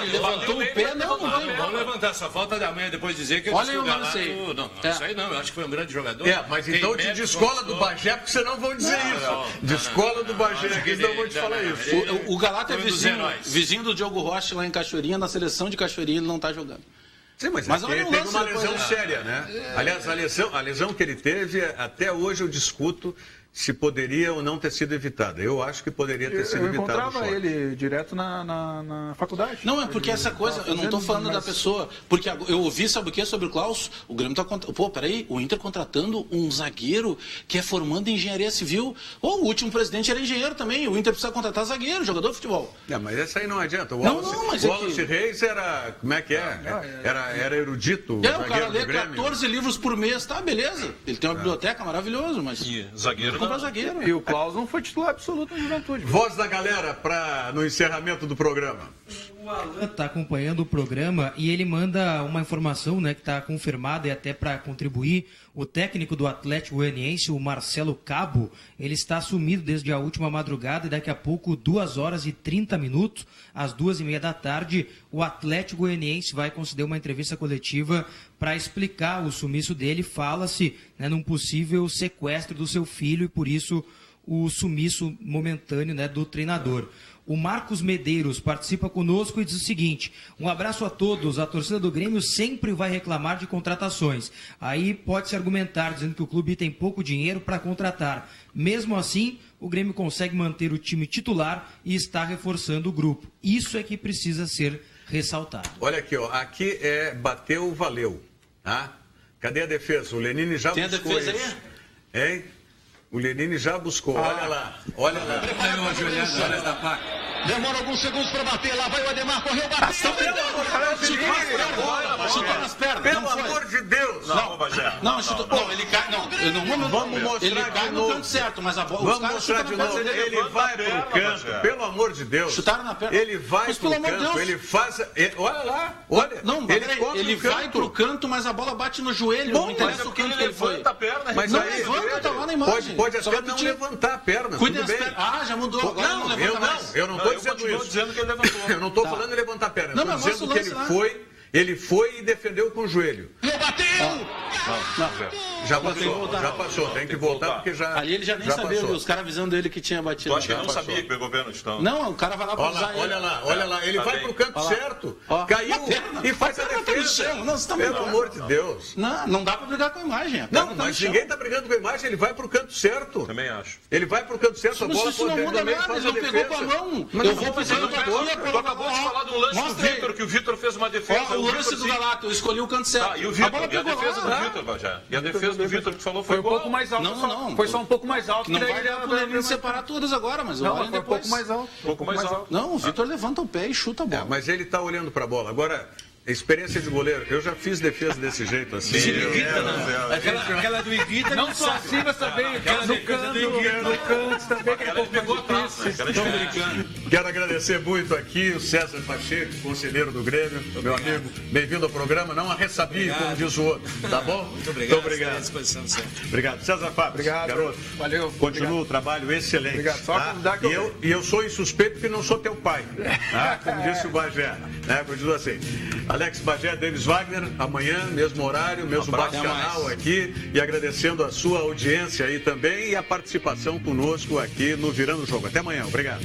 Ele levantou o pé, não tem. Vamos levantar, só falta da manhã depois dizer que eu disse que o Galato... Não, isso aí não, eu acho que foi um grande jogador. Mas então te descola do Bagé, porque você não vão dizer isso. De escola do Bagé, aqui não vou te falar isso. O Galato é vizinho do Diogo Rocha lá em Cachoeirinha, na seleção de Cachoeirinha ele não está jogando. Sim, mas ele teve uma lesão séria, né? Aliás, a lesão que ele teve, até hoje eu discuto se poderia ou não ter sido evitada. Eu acho que poderia ter sido evitado. Eu encontrava ele direto na faculdade. Não, é porque essa coisa, eu não estou falando da pessoa, porque eu ouvi, sabe o que, sobre o Klaus? O Grêmio está o Inter contratando um zagueiro que é formando em engenharia civil. O último presidente era engenheiro também, o Inter precisa contratar zagueiro, jogador de futebol. Mas essa aí não adianta. O Wallace Reis era, como é que é? Era erudito. O cara lê 14 livros por mês, tá, beleza. Ele tem uma biblioteca maravilhosa, mas... zagueiro zagueiro. E o Klaus não foi titular absoluto na Juventude. Voz da galera no encerramento do programa. O Alan está acompanhando o programa e ele manda uma informação, né, que está confirmada e até para contribuir. O técnico do Atlético Goianiense, o Marcelo Cabo, ele está sumido desde a última madrugada e daqui a pouco, 2h30, às 2h30 da tarde, o Atlético Goianiense vai conceder uma entrevista coletiva para explicar o sumiço dele. Fala-se, né, num possível sequestro do seu filho e por isso o sumiço momentâneo, né, do treinador. O Marcos Medeiros participa conosco e diz o seguinte: um abraço a todos, a torcida do Grêmio sempre vai reclamar de contratações. Aí pode-se argumentar dizendo que o clube tem pouco dinheiro para contratar. Mesmo assim, o Grêmio consegue manter o time titular e está reforçando o grupo. Isso é que precisa ser ressaltado. Olha aqui, aqui bateu, valeu. Tá? Cadê a defesa? O Lenine já buscou. Tem a defesa isso. Aí? Hein? O Lenine já buscou, olha lá. Demora alguns segundos para bater, lá vai o Ademar, correu, bateu. Chutou nas pernas. Pelo amor de Deus. Não, ele cai, Vamos mostrar ele cai no canto certo, mas a bola... Vamos mostrar de novo, ele vai pro canto, pelo amor de Deus. Chutaram na perna. Ele vai pro canto, ele faz... Olha lá, olha. Não, ele vai pro canto, mas a bola bate no joelho, não interessa o canto que ele foi. Mas não levanta, tá lá na imagem. Pode até não levantar a perna, Cuide tudo bem. Já mudou, agora não levanta mais. Eu não estou dizendo isso. Dizendo que ele levantou. Eu não estou falando de levantar a perna. Eu estou dizendo que ele foi e defendeu com o joelho. Bateu! Já passou. Tem que voltar porque já. Ali ele já nem sabia, os caras avisando ele que tinha batido. Eu acho que ele não sabia que pegou pênalti. Não, o cara vai lá pra usar ele. Olha lá, ele vai pro canto certo, caiu e faz a defesa. Pelo amor de Deus. Não dá pra brigar com a imagem. Não, mas ninguém tá brigando com a imagem, ele vai pro canto certo. Também acho. Ele vai pro canto certo, a bola isso não muda nada, ele não pegou com a mão. Eu vou pisando pra aqui, eu acabou de falar do lance do Vitor, que o Vitor fez uma defesa. O lance do Galato, eu escolhi o canto certo. E o Vitor, a defesa do Vitor, Bajé. E a defesa do Vitor que falou foi um pouco mais alto. Não. Foi só um pouco mais alto. Não vai dar pro Lenine separar todas agora, mas olha depois. Um pouco mais alto. Um pouco mais alto. Não, o Vitor levanta o pé e chuta a bola. Mas ele tá olhando pra bola. Agora, experiência de goleiro. Eu já fiz defesa desse jeito assim. Aquela do Iguita. Não só assim, mas também no canto também, que é um pouco mais difícil. Quero agradecer muito aqui o César Pacheco, conselheiro do Grêmio, meu amigo. Bem-vindo ao programa. Não a ressabia, como diz o outro. Tá bom? Muito obrigado. Obrigado. À disposição sempre. Obrigado. César Fábio. Obrigado. Garoto. Valeu. Continua o trabalho excelente. Obrigado. Só tá? E eu sou insuspeito porque não sou teu pai. Como disse o Bagé. Continua assim. Alex Bagé, Davis Wagner, amanhã, mesmo horário, mesmo bate-canal aqui, e agradecendo a sua audiência aí também e a participação conosco aqui no Virando o Jogo. Até amanhã, obrigado.